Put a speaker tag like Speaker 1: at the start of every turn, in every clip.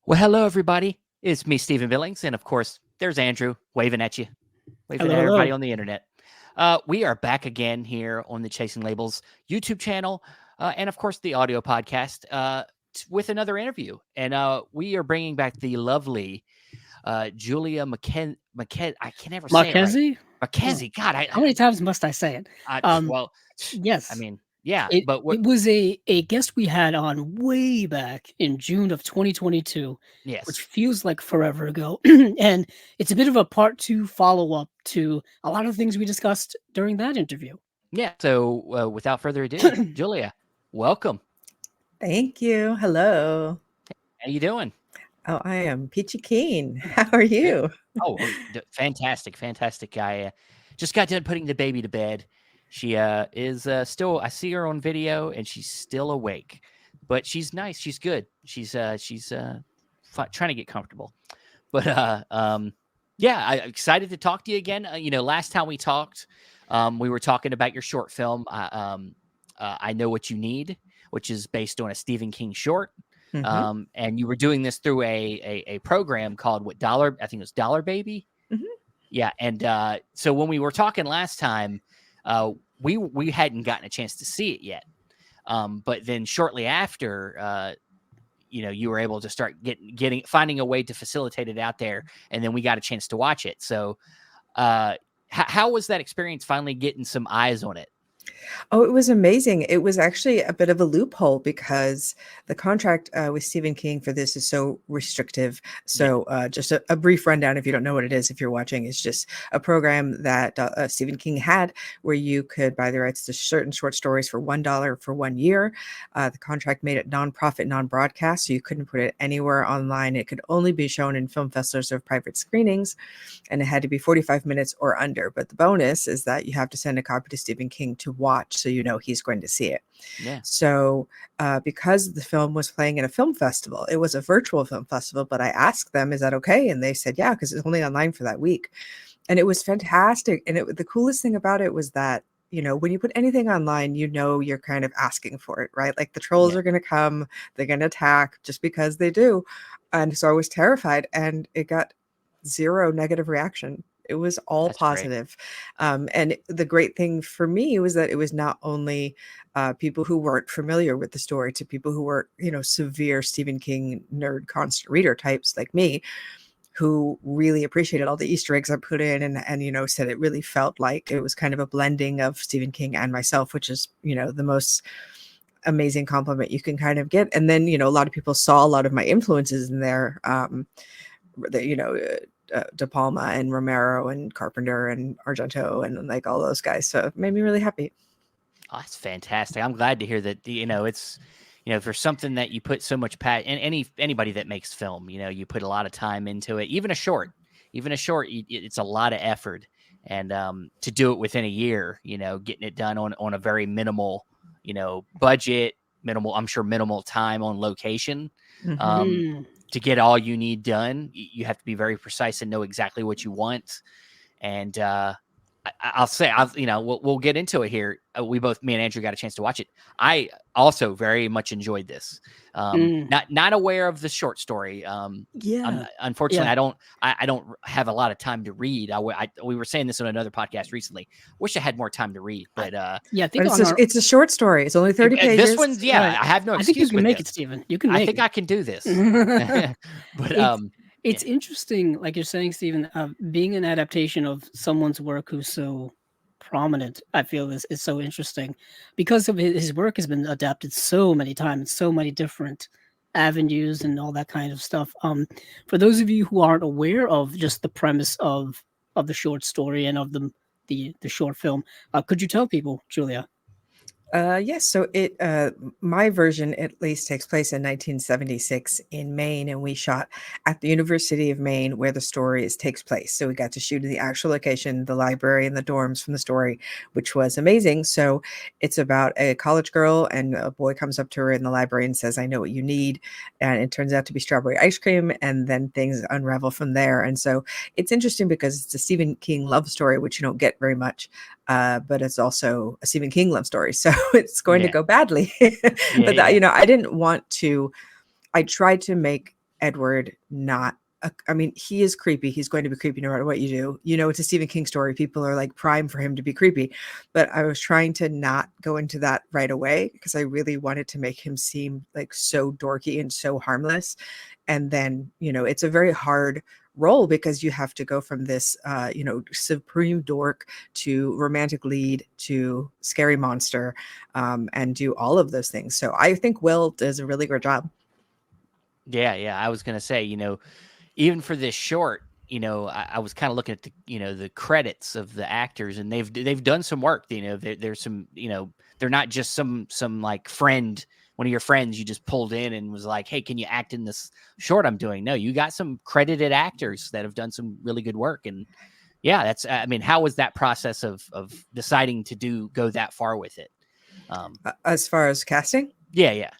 Speaker 1: Well, hello, everybody. It's me, Stephen Billings. And of course, there's Andrew waving at you, waving
Speaker 2: Hello,
Speaker 1: at everybody
Speaker 2: hello.
Speaker 1: on the internet. We are back again here on the Chasing Labels YouTube channel and, of course, the audio podcast with another interview. And we are bringing back the lovely Julia I can never say it right.
Speaker 2: Marchese? Oh,
Speaker 1: Marchese. God,
Speaker 2: how many times must I say it? Um,
Speaker 1: well, I
Speaker 2: yes,
Speaker 1: mean, yeah,
Speaker 2: it
Speaker 1: but what,
Speaker 2: it was a guest we had on way back in June of 2022, which
Speaker 1: yes.
Speaker 2: feels like forever ago. And it's a bit of a part two follow-up to a lot of things we discussed during that interview.
Speaker 1: Yeah. So without further ado, Julia, welcome.
Speaker 3: Thank you. Hello.
Speaker 1: How you doing?
Speaker 3: Oh, I am peachy keen. How are
Speaker 1: Good.
Speaker 3: you?
Speaker 1: Fantastic, fantastic. I just got done putting the baby to bed. She is still. I see her on video, and she's still awake, but she's nice. She's good. She's trying to get comfortable. But yeah, I'm excited to talk to you again. Last time we talked, we were talking about your short film. I know what you need, which is based on a Stephen King short.
Speaker 3: Hmm.
Speaker 1: And you were doing this through a program called what Dollar? I think it was Dollar Baby.
Speaker 3: Hmm.
Speaker 1: Yeah, and so when we were talking last time, we hadn't gotten a chance to see it yet. But then shortly after, you were able to start finding a way to facilitate it out there, and then we got a chance to watch it. So, how was that experience? Finally getting some eyes on it.
Speaker 3: Oh, it was amazing. It was actually a bit of a loophole because the contract with Stephen King for this is so restrictive.
Speaker 1: Yeah,
Speaker 3: So, just a brief rundown if you don't know what it is, if you're watching, it's just a program that Stephen King had where you could buy the rights to certain short stories for $1 for 1 year. The contract made it nonprofit, non-broadcast, so you couldn't put it anywhere online. It could only be shown in film festivals or private screenings, and it had to be 45 minutes or under. But the bonus is that you have to send a copy to Stephen King to watch so you know he's going to see it.
Speaker 1: yeah,
Speaker 3: So, because the film was playing in a film festival, it was a virtual film festival, but I asked them, is that okay? And they said, yeah, because it's only online for that week. And it was fantastic. And the coolest thing about it was that, when you put anything online, you're kind of asking for it, right? Like the trolls
Speaker 1: yeah.
Speaker 3: are going to come, they're going to attack just because they do. And so I was terrified, and it got zero negative reaction. It was all
Speaker 1: That's great.
Speaker 3: positive. And the great thing for me was that it was not only people who weren't familiar with the story to people who were, severe Stephen King nerd constant reader types like me, who really appreciated all the Easter eggs I put in, and said it really felt like it was kind of a blending of Stephen King and myself, which is, the most amazing compliment you can kind of get. And then, a lot of people saw a lot of my influences in there. De Palma and Romero and Carpenter and Argento and like all those guys. So it made me really happy.
Speaker 1: Oh, that's fantastic. I'm glad to hear that. It's for something that you put so much and anybody that makes film, you put a lot of time into it. Even a short, it's a lot of effort, and to do it within a year, getting it done on a very minimal, budget, minimal. I'm sure minimal time on location.
Speaker 3: Mm-hmm.
Speaker 1: To get all you need done, you have to be very precise and know exactly what you want. And I'll say, we'll get into it here. Me and Andrew got a chance to watch it. I also very much enjoyed this. Not aware of the short story.
Speaker 2: Yeah.
Speaker 1: Unfortunately,
Speaker 2: Yeah.
Speaker 1: I don't have a lot of time to read. We were saying this on another podcast recently. Wish I had more time to read, but
Speaker 2: Yeah, I think
Speaker 3: But
Speaker 2: on our
Speaker 3: it's a short story. It's only 30 pages.
Speaker 1: this one's
Speaker 2: right.
Speaker 1: I have no
Speaker 2: I think you
Speaker 1: excuse
Speaker 2: can
Speaker 1: with
Speaker 2: make
Speaker 1: this.
Speaker 2: it, Stephen. You can
Speaker 1: I
Speaker 2: make
Speaker 1: think
Speaker 2: it.
Speaker 1: I can do this. But
Speaker 2: It's interesting, like you're saying, Stephen, being an adaptation of someone's work who's so prominent. I feel this is so interesting because of his work has been adapted so many times, so many different avenues and all that kind of stuff. For those of you who aren't aware of just the premise of the short story and of the short film, could you tell people, Julia?
Speaker 3: Yes, so my version at least takes place in 1976 in Maine, and we shot at the University of Maine where the story takes place. So we got to shoot in the actual location, the library and the dorms from the story, which was amazing. So it's about a college girl, and a boy comes up to her in the library and says, "I know what you need," and it turns out to be strawberry ice cream, and then things unravel from there. And so it's interesting because it's a Stephen King love story, which you don't get very much. But it's also a Stephen King love story, so it's going to
Speaker 1: Yeah.
Speaker 3: go badly.
Speaker 1: Yeah,
Speaker 3: But
Speaker 1: yeah.
Speaker 3: I didn't want to. I tried to make Edward not. I mean, he is creepy. He's going to be creepy no matter what you do. You know, it's a Stephen King story. People are like prime for him to be creepy. But I was trying to not go into that right away because I really wanted to make him seem like so dorky and so harmless. And then, you know, it's a very hard role because you have to go from this, you know, supreme dork to romantic lead to scary monster, and do all of those things. So I think Will does a really great job.
Speaker 1: Yeah. I was gonna say, even for this short, I was kind of looking at the credits of the actors, and they've done some work. There's some, they're not just some like friend, one of your friends you just pulled in and was like, hey, can you act in this short I'm doing? No, you got some credited actors that have done some really good work. And yeah, that's, I mean, how was that process of deciding to go that far with it?
Speaker 3: As far as casting,
Speaker 1: Yeah.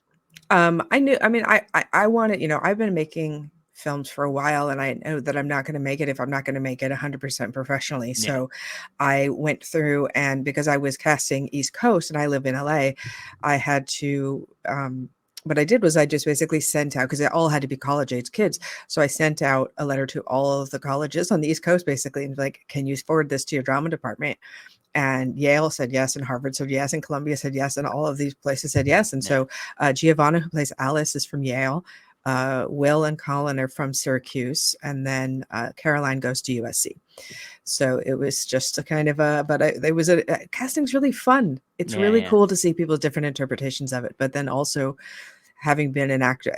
Speaker 3: I knew. I mean, I wanted. You know, I've been making films for a while, and I know that I'm not going to make it if I'm not going to make it 100% professionally.
Speaker 1: Yeah.
Speaker 3: So, I went through, and because I was casting East Coast and I live in LA, I had to. What I did was I just basically sent out, because they all had to be college age kids. So I sent out a letter to all of the colleges on the East Coast, basically, and like, can you forward this to your drama department? And Yale said yes, and Harvard said yes, and Columbia said yes, and all of these places said yes. And so Giovanna, who plays Alice, is from Yale. Will and Colin are from Syracuse, and then Caroline goes to USC. So it was just a kind of there was casting's really fun. It's really cool to see people's different interpretations of it. But then also having being an actor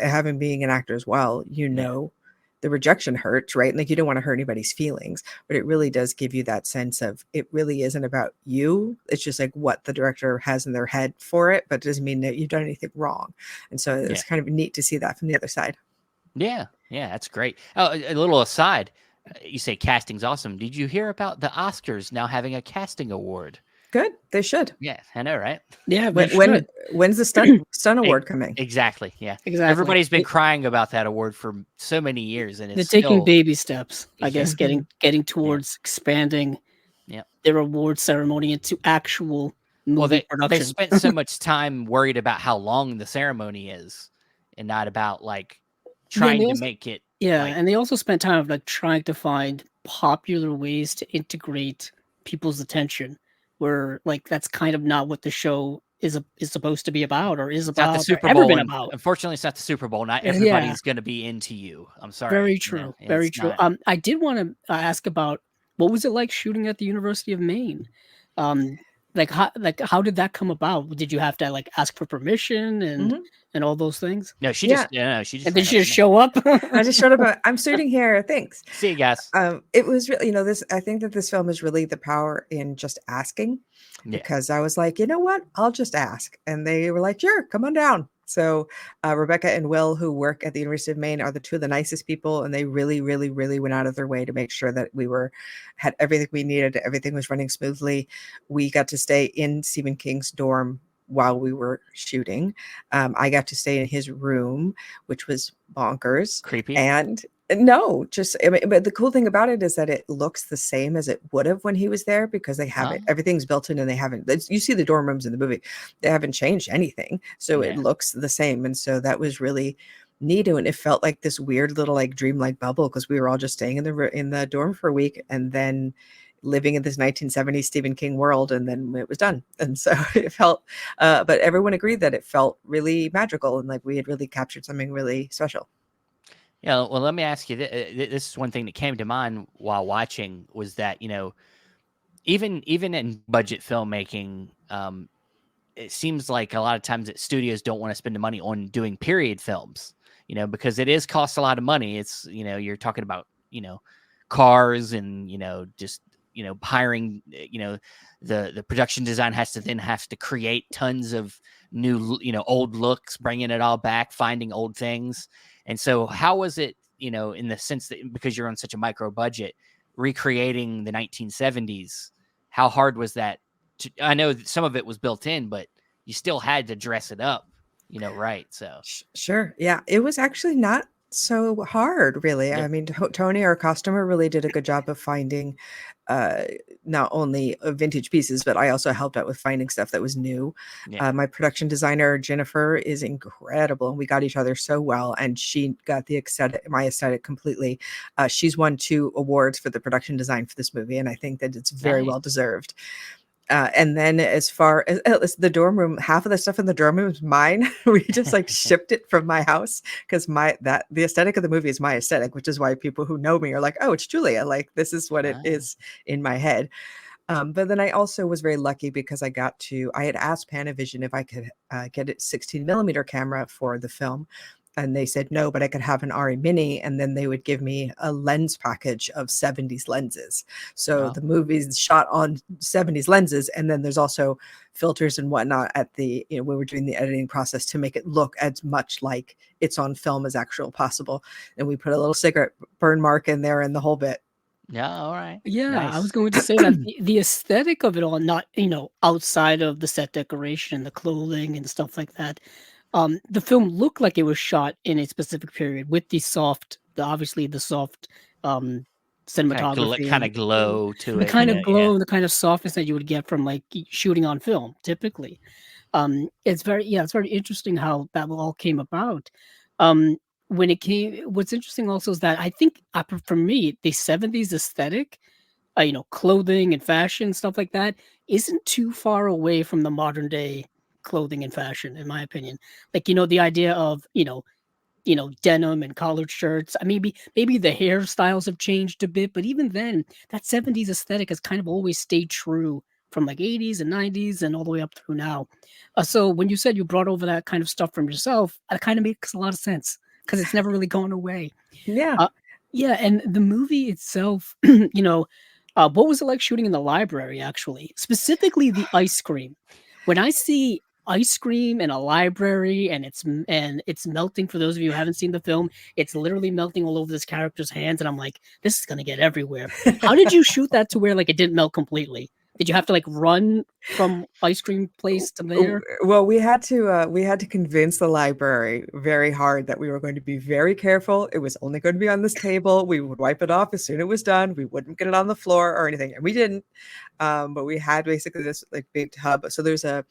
Speaker 3: as well, the rejection hurts, right? Like, you don't want to hurt anybody's feelings, but it really does give you that sense of, it really isn't about you. It's just like what the director has in their head for it, but it doesn't mean that you've done anything wrong. And so it's kind of neat to see that from the other side.
Speaker 1: Yeah, that's great. Oh, a little aside, you say casting's awesome. Did you hear about the Oscars now having a casting award?
Speaker 3: Good. They should.
Speaker 1: Yeah, I know, right?
Speaker 2: Yeah.
Speaker 3: When's the stunt award coming?
Speaker 1: Exactly. Yeah.
Speaker 2: Exactly.
Speaker 1: Everybody's been crying about that award for so many years, and it's
Speaker 2: they're taking baby steps, I guess,
Speaker 1: Yeah.
Speaker 2: getting towards expanding their award ceremony into actual movie production.
Speaker 1: They spent so much time worried about how long the ceremony is, and not about like trying to make it.
Speaker 2: Yeah, and they also spent time of like trying to find popular ways to integrate people's attention, where like that's kind of not what the show is supposed to be about, or is about,
Speaker 1: not the Super
Speaker 2: or
Speaker 1: Bowl,
Speaker 2: ever been about.
Speaker 1: Unfortunately, it's not the Super Bowl. Not everybody's going to be into you. I'm sorry.
Speaker 2: Very true. Very true. I did want to ask about, what was it like shooting at the University of Maine? Like how did that come about? Did you have to like ask for permission and all those things?
Speaker 1: No, she just
Speaker 2: and then she just show up.
Speaker 3: I just showed up. I'm shooting here. Thanks.
Speaker 1: See you guys.
Speaker 3: It was really, I think that this film is really the power in just asking, because I was like, you know what? I'll just ask. And they were like, sure, come on down. So Rebecca and Will, who work at the University of Maine, are the two of the nicest people, and they really, really, really went out of their way to make sure that we had everything we needed. Everything was running smoothly. We got to stay in Stephen King's dorm while we were shooting. I got to stay in his room, which was bonkers.
Speaker 1: Creepy.
Speaker 3: And no, but the cool thing about it is that it looks the same as it would have when he was there, because they have everything's built in, and they haven't, you see the dorm rooms in the movie, they haven't changed anything. So it looks the same. And so that was really neat. And it felt like this weird little like dreamlike bubble, because we were all just staying in the dorm for a week, and then living in this 1970s Stephen King world, and then it was done. And so it felt, but everyone agreed that it felt really magical, and like we had really captured something really special.
Speaker 1: Yeah, well, let me ask you, this is one thing that came to mind while watching, was that, even in budget filmmaking, it seems like a lot of times that studios don't want to spend the money on doing period films, because it costs a lot of money. It's, you're talking about, cars and, just, hiring, the production design has to create tons of new, old looks, bringing it all back, finding old things. And so how was it, in the sense that, because you're on such a micro budget, recreating the 1970s, how hard was that? I know that some of it was built in, but you still had to dress it up, right? So
Speaker 3: sure. Yeah, it was actually not so hard, really. I
Speaker 1: Yep.
Speaker 3: mean, Tony, our costumer, really did a good job of finding uh, not only vintage pieces, but I also helped out with finding stuff that was new.
Speaker 1: Yeah.
Speaker 3: My production designer, Jennifer, is incredible, and we got each other so well. And she got the aesthetic, my aesthetic completely. She's won 2 awards for the production design for this movie, and I think that it's very
Speaker 1: Nice.
Speaker 3: well deserved. And then as far as the dorm room, half of the stuff in the dorm room is mine. We just like shipped it from my house because the aesthetic of the movie is my aesthetic, which is why people who know me are like, oh, it's Julia. Like this is what it
Speaker 1: Ah,
Speaker 3: is in my head. But then I also was very lucky because I had asked Panavision if I could get a 16 millimeter camera for the film. And they said no, but I could have an RE Mini, and then they would give me a lens package of 70s lenses. So
Speaker 1: well,
Speaker 3: the movie's shot on 70s lenses, and then there's also filters and whatnot at the, when we're doing the editing process to make it look as much like it's on film as actual possible. And we put a little cigarette burn mark in there and the whole bit.
Speaker 1: yeah, all right.
Speaker 2: Yeah, I was
Speaker 1: Nice.
Speaker 2: going to say that the aesthetic of it all, not, outside of the set decoration, the clothing and stuff like that. The film looked like it was shot in a specific period with obviously the soft cinematography
Speaker 1: Kind of glow to
Speaker 2: and the
Speaker 1: it.
Speaker 2: kind of
Speaker 1: Yeah, yeah.
Speaker 2: glow and the kind of softness that you would get from like shooting on film typically. It's very interesting how that all came about. Um, what's interesting also is that I think for me, the 70s aesthetic, clothing and fashion, stuff like that, isn't too far away from the modern day clothing and fashion, in my opinion. Like, the idea of, denim and collared shirts. I maybe the hairstyles have changed a bit, but even then, that 70s aesthetic has kind of always stayed true from like 80s and 90s and all the way up through now. So when you said you brought over that kind of stuff from yourself, it kind of makes a lot of sense because it's never really gone away.
Speaker 3: Yeah.
Speaker 2: Uh, yeah, and the movie itself, what was it like shooting in the library, actually? Specifically, the ice cream. When I see ice cream in a library and it's melting, for those of you who haven't seen the film, it's literally melting all over this character's hands, and I'm like, this is gonna get everywhere. How did you shoot that to where like it didn't melt completely? Did you have to like run from ice cream place to there?
Speaker 3: Well, we had to convince the library very hard that we were going to be very careful. It was only going to be on this table. We would wipe it off as soon as it was done. We wouldn't get it on the floor or anything, and we didn't. But we had basically this like big tub. So there's a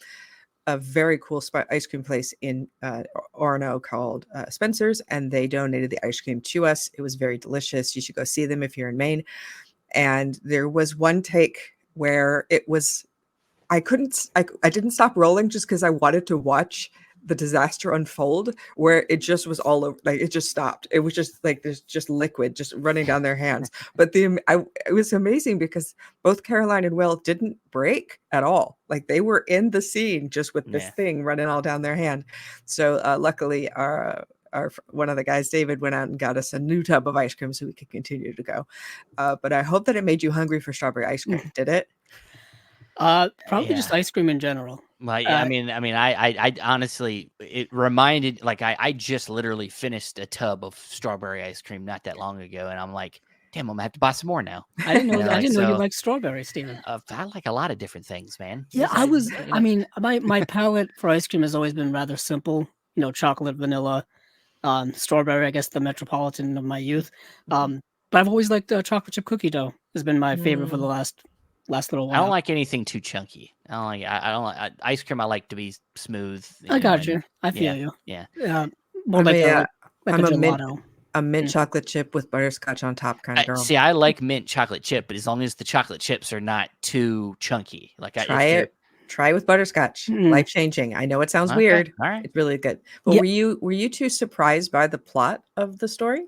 Speaker 3: very cool ice cream place in Orono called Spencer's, and they donated the ice cream to us. It was very delicious. You should go see them if you're in Maine. And there was one take where I didn't stop rolling just because I wanted to watch the disaster unfold, where it just was all over, like it just stopped. It was just like there's just liquid just running down their hands. But it was amazing because both Caroline and Will didn't break at all. Like they were in the scene just with this thing running all down their hand. So luckily our one of the guys, David, went out and got us a new tub of ice cream so we could continue to go. But I hope that it made you hungry for strawberry ice cream. Did it?
Speaker 2: Probably just ice cream in general.
Speaker 1: Well, yeah, I honestly, it reminded, like, I just literally finished a tub of strawberry ice cream not that long ago, and I'm like, damn, I'm gonna have to buy some more now.
Speaker 2: I didn't know. I didn't know you
Speaker 1: so
Speaker 2: liked strawberries, Steven.
Speaker 1: I like a lot of different things, man.
Speaker 2: Yeah,
Speaker 1: It's-
Speaker 2: I mean, my palate for ice cream has always been rather simple. Chocolate, vanilla, strawberry. I guess the metropolitan of my youth. But I've always liked chocolate chip cookie dough. Has been my favorite for the last little while.
Speaker 1: I don't like anything too chunky. I don't like ice cream. I like to be smooth.
Speaker 2: I got you. I feel you.
Speaker 1: Yeah.
Speaker 2: More like a
Speaker 3: gelato. A mint
Speaker 2: Mm.
Speaker 3: chocolate chip with butterscotch on top kind of girl.
Speaker 1: See, I like mint chocolate chip, but as long as the chocolate chips are not too chunky. Like
Speaker 3: Try with butterscotch. Life changing. I know it sounds weird.
Speaker 1: All right.
Speaker 3: It's really good. But were you too surprised by the plot of the story?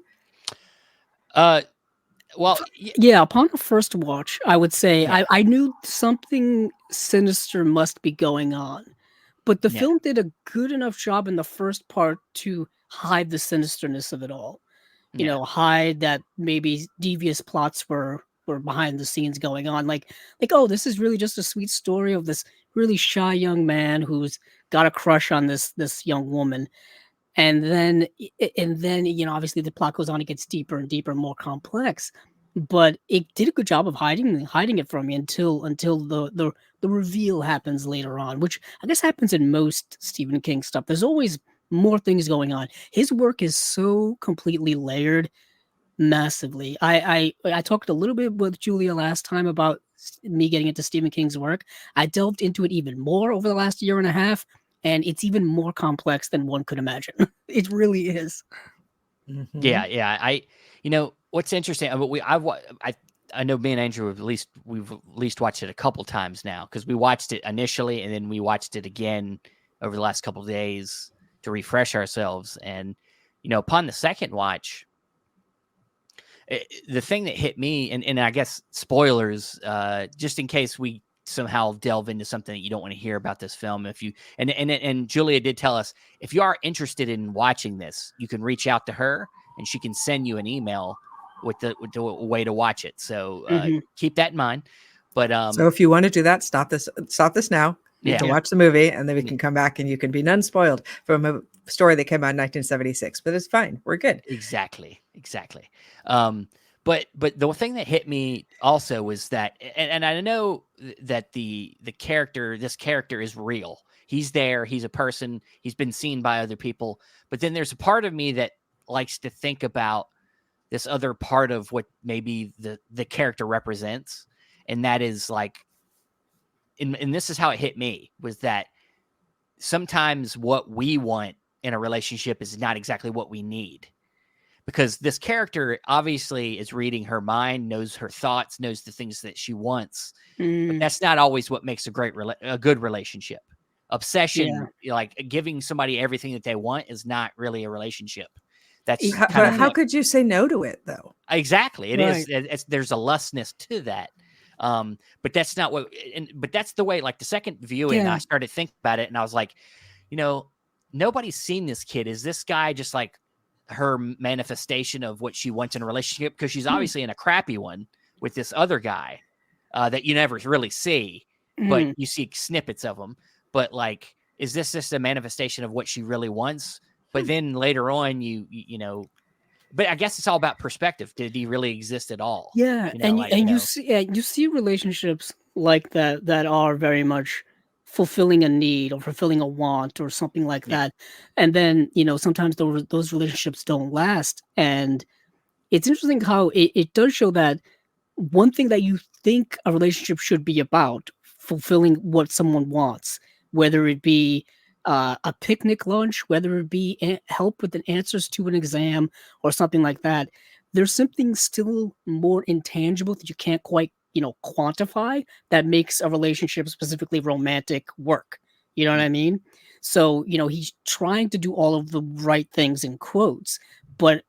Speaker 1: Well,
Speaker 2: yeah. Upon a first watch, I would say I knew something sinister must be going on, but the film did a good enough job in the first part to hide the sinisterness of it all. Hide that maybe devious plots were behind the scenes going on. Like, oh, this is really just a sweet story of this really shy young man who's got a crush on this young woman. And then, obviously the plot goes on, it gets deeper and deeper, more complex. But it did a good job of hiding it from me until the reveal happens later on, which I guess happens in most Stephen King stuff. There's always more things going on. His work is so completely layered, massively. I talked a little bit with Julia last time about me getting into Stephen King's work. I delved into it even more over the last year and a half, and it's even more complex than one could imagine. It really is.
Speaker 3: Mhm.
Speaker 1: Yeah. What's interesting, I know me and Andrew we've at least watched it a couple times now, because we watched it initially and then we watched it again over the last couple of days to refresh ourselves. And upon the second watch, the thing that hit me, and I guess spoilers, just in case we somehow delve into something that you don't want to hear about this film, if you and Julia did tell us, if you are interested in watching this, you can reach out to her and she can send you an email with the way to watch it. So
Speaker 2: Mhm.
Speaker 1: keep that in mind. But
Speaker 3: So if you want to do that, stop this now. You
Speaker 1: yeah,
Speaker 3: can
Speaker 2: Yeah.
Speaker 3: watch the movie, and then we
Speaker 1: Yeah.
Speaker 3: can come back and you can be none spoiled from a story that came out in 1976. But it's fine. We're good.
Speaker 1: Exactly. Um, but the thing that hit me also was that, and I know that this character is real. He's there. He's a person. He's been seen by other people. But then there's a part of me that likes to think about this other part of what maybe the character represents, and that is like, and this is how it hit me, was that sometimes what we want in a relationship is not exactly what we need, because this character obviously is reading her mind, knows her thoughts, knows the things that she wants, but
Speaker 2: Mm,
Speaker 1: that's not always what makes a good relationship.
Speaker 2: yeah.
Speaker 1: Obsession, like giving somebody everything that they want, is not really a relationship. That's kind
Speaker 3: But
Speaker 1: of
Speaker 3: how
Speaker 2: Yeah.
Speaker 1: like,
Speaker 3: could you say no to it, though?
Speaker 1: exactly, it is.
Speaker 2: Right.
Speaker 1: There's a lustness to that. But that's not what, but that's the way. Like the second viewing, I
Speaker 2: Yeah.
Speaker 1: started thinking about it, and I was like, you know, nobody's seen this kid. Is this guy just like her manifestation of what she wants in a relationship? Because she's
Speaker 2: Hmm.
Speaker 1: obviously in a crappy one with this other guy that you never really see, but
Speaker 2: Mhm.
Speaker 1: you see snippets of him. But like, is this just a manifestation of what she really wants? But then later on, but I guess it's all about perspective. Did he really exist at all?
Speaker 2: Yeah, and you see relationships like that that are very much fulfilling a need or fulfilling a want or something like
Speaker 1: Yeah,
Speaker 2: that, and then sometimes those relationships don't last, and it's interesting how it does show that one thing that you think a relationship should be about, fulfilling what someone wants, whether it be a picnic lunch, whether it be help with the answers to an exam or something like that. There's something still more intangible that you can't quite, quantify, that makes a relationship, specifically romantic, work. You know what
Speaker 1: yeah.
Speaker 2: I mean? So, he's trying to do all of the right things in quotes, but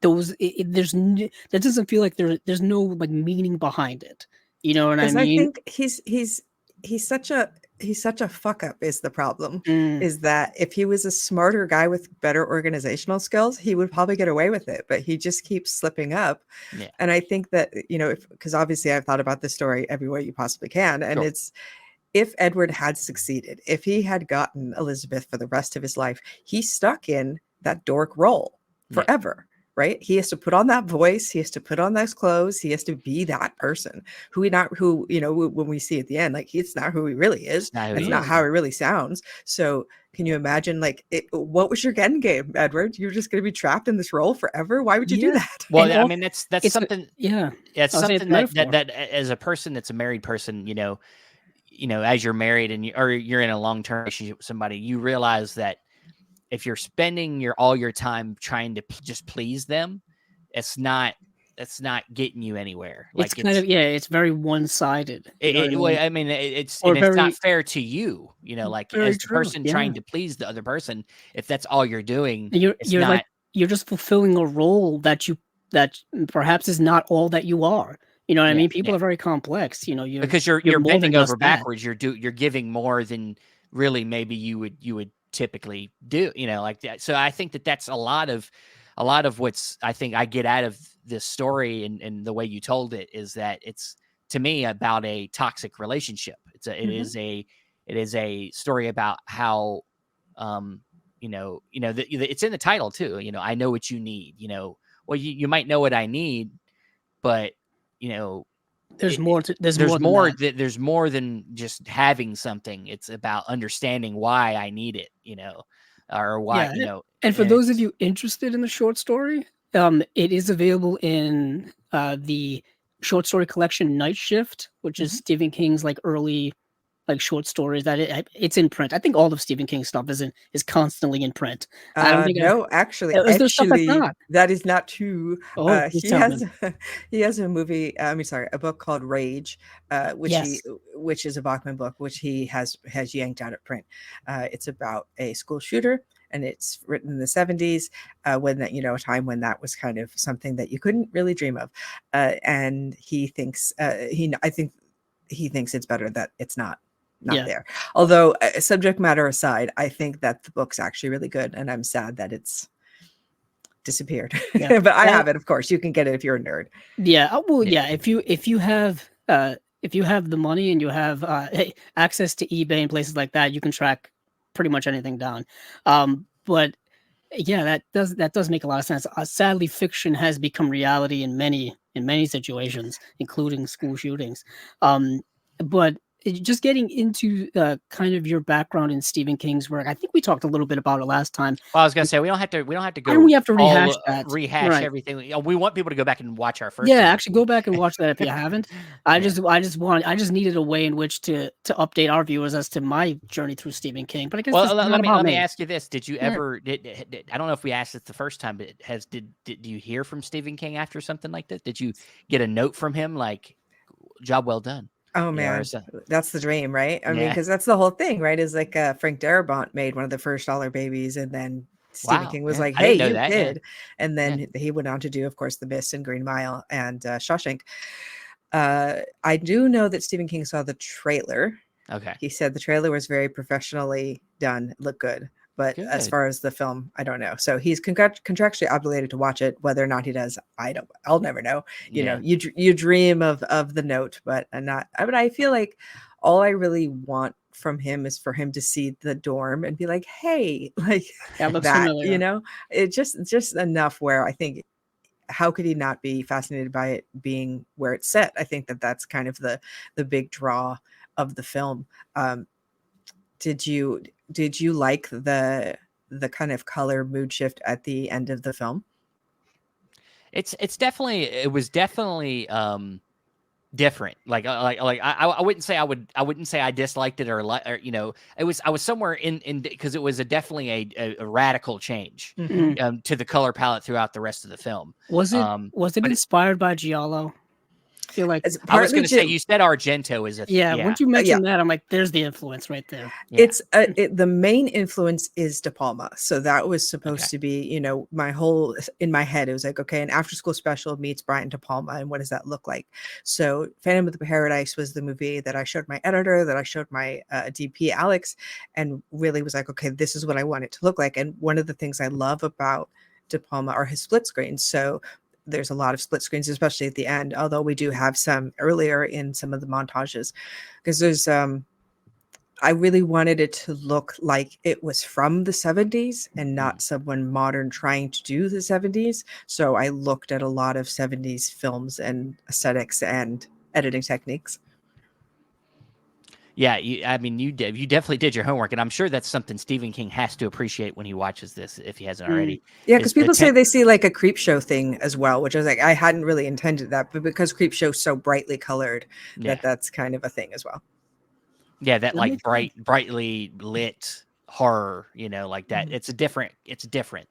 Speaker 2: those that doesn't feel like there's no like meaning behind it. You know what I
Speaker 3: Because I
Speaker 2: mean?
Speaker 3: think he's such a fuck up is the problem.
Speaker 2: Mm,
Speaker 3: Is that if he was a smarter guy with better organizational skills, he would probably get away with it, but he just keeps slipping up.
Speaker 1: Yeah,
Speaker 3: And I think that, because obviously I've thought about this story every way you possibly can, and
Speaker 1: sure.
Speaker 3: it's, if Edward had succeeded, if he had gotten Elizabeth for the rest of his life, he's stuck in that dork role
Speaker 1: Yeah,
Speaker 3: forever, right? He has to put on that voice, he has to put on those clothes, he has to be that person when we see at the end, like it's not who he really is.
Speaker 1: it's not who
Speaker 3: It's
Speaker 1: he
Speaker 3: not
Speaker 1: is.
Speaker 3: how
Speaker 1: Yeah,
Speaker 3: he really sounds. So can you imagine, like, what was your end game, Edward? You're just going to be trapped in this role forever? Why would you do
Speaker 2: yeah,
Speaker 3: that?
Speaker 2: and
Speaker 1: well, I
Speaker 2: also
Speaker 1: mean, that's
Speaker 2: it's
Speaker 1: something.
Speaker 2: yeah.
Speaker 1: It's
Speaker 2: I'll say it's
Speaker 1: something
Speaker 2: a metaphor.
Speaker 1: that as a person that's a married person, as you're married and or you're in a long term relationship with somebody, you realize that if you're spending all your time trying to just please them, it's not it's not getting you anywhere.
Speaker 2: It's
Speaker 1: Like
Speaker 2: kind of, yeah. It's very one sided. You know what I
Speaker 1: well,
Speaker 2: mean?
Speaker 1: I mean, it's
Speaker 2: Or
Speaker 1: and it's not
Speaker 2: very
Speaker 1: fair to you. Like
Speaker 2: very
Speaker 1: as the
Speaker 2: true.
Speaker 1: person
Speaker 2: Yeah.
Speaker 1: trying to please the other person, if that's all you're doing,
Speaker 2: And
Speaker 1: it's
Speaker 2: you're like
Speaker 1: not.
Speaker 2: you're just fulfilling a role that perhaps is not all that you are. You know what I
Speaker 1: Yeah,
Speaker 2: mean? People
Speaker 1: yeah.
Speaker 2: are very complex.
Speaker 1: Because
Speaker 2: You're
Speaker 1: you're
Speaker 2: more than
Speaker 1: bending over
Speaker 2: just that.
Speaker 1: backwards. You're giving more than really maybe you would typically do. Like that. So I think that that's a lot of what's I think I get out of this story, and the way you told it, is that it's, to me, about a toxic relationship.
Speaker 2: Mhm.
Speaker 1: It is a story about how it's in the title too. I know what you need. Well, you might know what I need, but you know
Speaker 2: There's more than that.
Speaker 1: there's more than just having something. It's about understanding why I need it. or why,
Speaker 2: Yeah,
Speaker 1: you know,
Speaker 2: and for
Speaker 1: and
Speaker 2: those of
Speaker 1: it's
Speaker 2: you interested in the short story, it is available in the short story collection Night Shift, which is
Speaker 3: Mhm.
Speaker 2: Stephen King's like early like short stories that it's in print. I think all of Stephen King's stuff is constantly in print. I don't think
Speaker 3: No, actually,
Speaker 2: is there stuff that's not?
Speaker 3: that is not true.
Speaker 2: Oh, please
Speaker 3: He
Speaker 2: tell me.
Speaker 3: has he has a movie. I mean, sorry, a book called Rage,
Speaker 2: Yes.
Speaker 3: which is a Bachman book, which he has yanked out of print. It's about a school shooter, and it's written in the 70s, when that a time when that was kind of something that you couldn't really dream of, and he thinks I think he thinks it's better that it's not
Speaker 2: Yeah.
Speaker 3: there. Although, subject matter aside, I think that the book's actually really good, and I'm sad that it's disappeared.
Speaker 2: Yeah.
Speaker 3: But I
Speaker 2: Well,
Speaker 3: have it, of course. You can get it if you're a nerd.
Speaker 2: yeah. Well,
Speaker 1: yeah.
Speaker 2: yeah. If you have the money and you have access to eBay and places like that, you can track pretty much anything down. But yeah, that does make a lot of sense. Sadly, fiction has become reality in many situations, including school shootings. But just getting into kind of your background in Stephen King's work, I think we talked a little bit about it last time.
Speaker 1: Well, I was gonna say we don't have to
Speaker 2: I don't
Speaker 1: go
Speaker 2: we have to
Speaker 1: all
Speaker 2: rehash that,
Speaker 1: rehash
Speaker 2: right?
Speaker 1: everything. You know, we want people to go back and watch our first
Speaker 2: Yeah,
Speaker 1: Stephen
Speaker 2: actually
Speaker 1: King.
Speaker 2: go back and watch that if you haven't.
Speaker 1: Yeah.
Speaker 2: I just needed a way in which to update our viewers as to my journey through Stephen King. But I guess this
Speaker 1: Well,
Speaker 2: is not about
Speaker 1: let me
Speaker 2: me.
Speaker 1: ask you this: Did you
Speaker 2: Yeah.
Speaker 1: ever I don't know if we asked this the first time, but did you hear from Stephen King after something like this? Did you get a note from him like "job well done"?
Speaker 3: Oh
Speaker 1: You know, or
Speaker 3: man,
Speaker 1: so,
Speaker 3: that's the dream, right? I mean,
Speaker 1: yeah.
Speaker 3: because that's the whole thing, right? Is like Frank Darabont made one of the first dollar babies, and then Stephen
Speaker 1: Wow.
Speaker 3: King was
Speaker 1: Yeah,
Speaker 3: like,
Speaker 1: I
Speaker 3: "Hey,
Speaker 1: didn't know
Speaker 3: you
Speaker 1: that. Yeah.
Speaker 3: kid," and
Speaker 1: Yeah.
Speaker 3: then he went on to do, of course, The Mist and Green Mile and Shawshank. I do know that Stephen King saw the trailer.
Speaker 1: Okay.
Speaker 3: He said the trailer was very professionally done, it looked good. But as
Speaker 1: Good.
Speaker 3: far as the film, I don't know. So he's contractually obligated to watch it. Whether or not he does, I'll never know.
Speaker 1: Yeah.
Speaker 3: You dream of the note, but not. But I feel like all I really want from him is for him to see the dorm and be like, "Hey," like
Speaker 2: That looks
Speaker 3: that.
Speaker 2: familiar.
Speaker 3: It just enough where I think how could he not be fascinated by it being where it's set? I think that that's kind of the big draw of the film. Um, did you like the kind of color mood shift at the end of the film?
Speaker 1: It was definitely different. I wouldn't say I wouldn't say I disliked it or you know, I was somewhere in because it was definitely a radical change
Speaker 3: Mhm.
Speaker 2: Mm.
Speaker 1: to the color palette throughout the rest of the film.
Speaker 2: Was it
Speaker 1: But
Speaker 2: inspired by Giallo? I feel like
Speaker 3: It's
Speaker 1: I was
Speaker 3: partly
Speaker 1: going to say you said Argento is
Speaker 2: yeah,
Speaker 1: yeah.
Speaker 2: once you
Speaker 3: yeah.
Speaker 2: mentioned that, I'm like, there's the influence right there.
Speaker 1: Yeah.
Speaker 3: The main influence is De Palma. So that was
Speaker 1: Okay.
Speaker 3: supposed to be, my whole in my head, it was like, okay, an after school special meets Brian De Palma, and what does that look like? So Phantom of the Paradise was the movie that I showed my editor, that I showed my DP Alex, and really was like, okay, this is what I want it to look like. And one of the things I love about De Palma are his split screens. So there's a lot of split screens, especially at the end, although we do have some earlier in some of the montages, because there's I really wanted it to look like it was from the 70s and not someone modern trying to do the 70s. So I looked at a lot of 70s films and aesthetics and editing techniques.
Speaker 1: Yeah, I mean, you definitely did your homework, and I'm sure that's something Stephen King has to appreciate when he watches this, if he hasn't
Speaker 2: Mm.
Speaker 1: already.
Speaker 3: Yeah, because
Speaker 1: Is the
Speaker 3: people say
Speaker 1: temp,
Speaker 3: they see like a creep show thing as well, which I was like, I hadn't really intended that, but because creep show's so brightly colored,
Speaker 1: yeah,
Speaker 3: that's kind of a thing as well.
Speaker 1: yeah, that
Speaker 2: That
Speaker 1: like
Speaker 2: makes sense.
Speaker 1: brightly lit horror, like that.
Speaker 3: Mhm.
Speaker 1: It's different.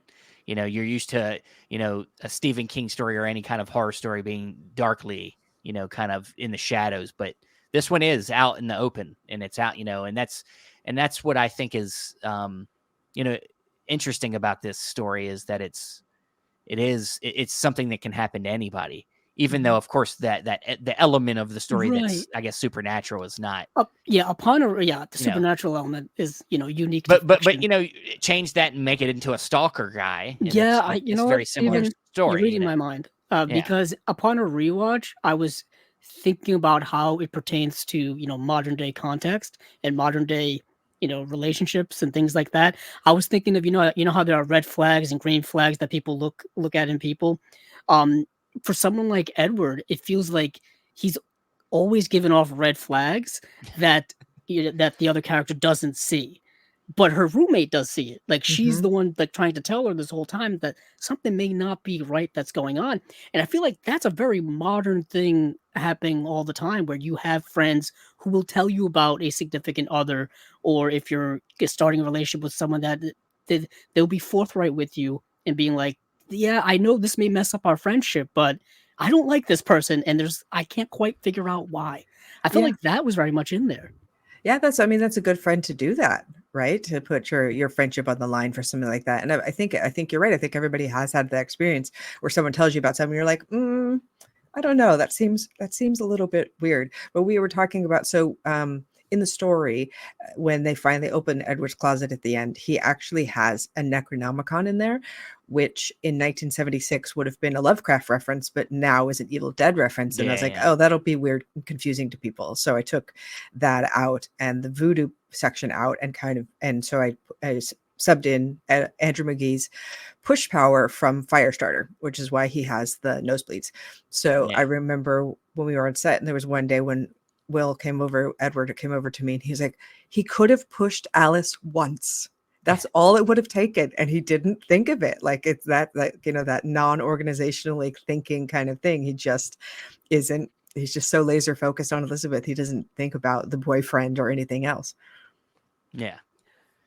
Speaker 1: You're used to a Stephen King story or any kind of horror story being darkly, kind of in the shadows, but this one is out in the open, and it's out, and that's what I think is, interesting about this story is that it's something that can happen to anybody, even though,
Speaker 3: Mhm.
Speaker 1: of course, that the element of the story that's,
Speaker 2: Right.
Speaker 1: I guess, supernatural is not,
Speaker 2: The
Speaker 1: you know,
Speaker 2: supernatural element is, unique to
Speaker 1: but
Speaker 2: fiction.
Speaker 1: change that and make it into a stalker guy, and
Speaker 2: Yeah,
Speaker 1: it's like
Speaker 2: you
Speaker 1: it's
Speaker 2: know
Speaker 1: a
Speaker 2: what,
Speaker 1: very similar
Speaker 2: Steven? You're
Speaker 1: story,
Speaker 2: reading my mind.
Speaker 1: Yeah,
Speaker 2: Because upon a rewatch, I was thinking about how it pertains to, modern day context and modern day, relationships and things like that. I was thinking of, how there are red flags and green flags that people look at in people. Um, for someone like Edward, it feels like he's always given off red flags that that the other character doesn't see. but her roommate does see it. Like she's
Speaker 3: Hmm.
Speaker 2: the one like trying to tell her this whole time that something may not be right that's going on. And I feel like that's a very modern thing happening all the time where you have friends who will tell you about a significant other, or if you're starting a relationship with someone that they'll be forthright with you and being like, yeah, I know this may mess up our friendship, but I don't like this person and I can't quite figure out why. I feel
Speaker 3: Yeah.
Speaker 2: like that was very much in there.
Speaker 3: Yeah, that's a good friend to do that, right? To put your friendship on the line for something like that. And I think you're right. I think everybody has had that experience where someone tells you about something, you're like, I don't know. That seems a little bit weird. But we were talking about in the story, when they finally open Edward's closet at the end, he actually has a Necronomicon in there, which in 1976 would have been a Lovecraft reference, but now is an Evil Dead reference. And I was
Speaker 1: Yeah,
Speaker 3: like,
Speaker 1: yeah.
Speaker 3: oh, that'll be weird and confusing to people. So I took that out and the voodoo section out and so I subbed in Andrew McGee's push power from Firestarter, which is why he has the nosebleeds. So I
Speaker 1: Yeah.
Speaker 3: remember when we were on set, and there was one day when Edward came over to me, and he's like, he could have pushed Alice once. That's all it would have taken. And he didn't think of it. Like it's that non-organizational, like thinking kind of thing. He just isn't, he's just so laser focused on Elizabeth. He doesn't think about the boyfriend or anything else.
Speaker 1: Yeah.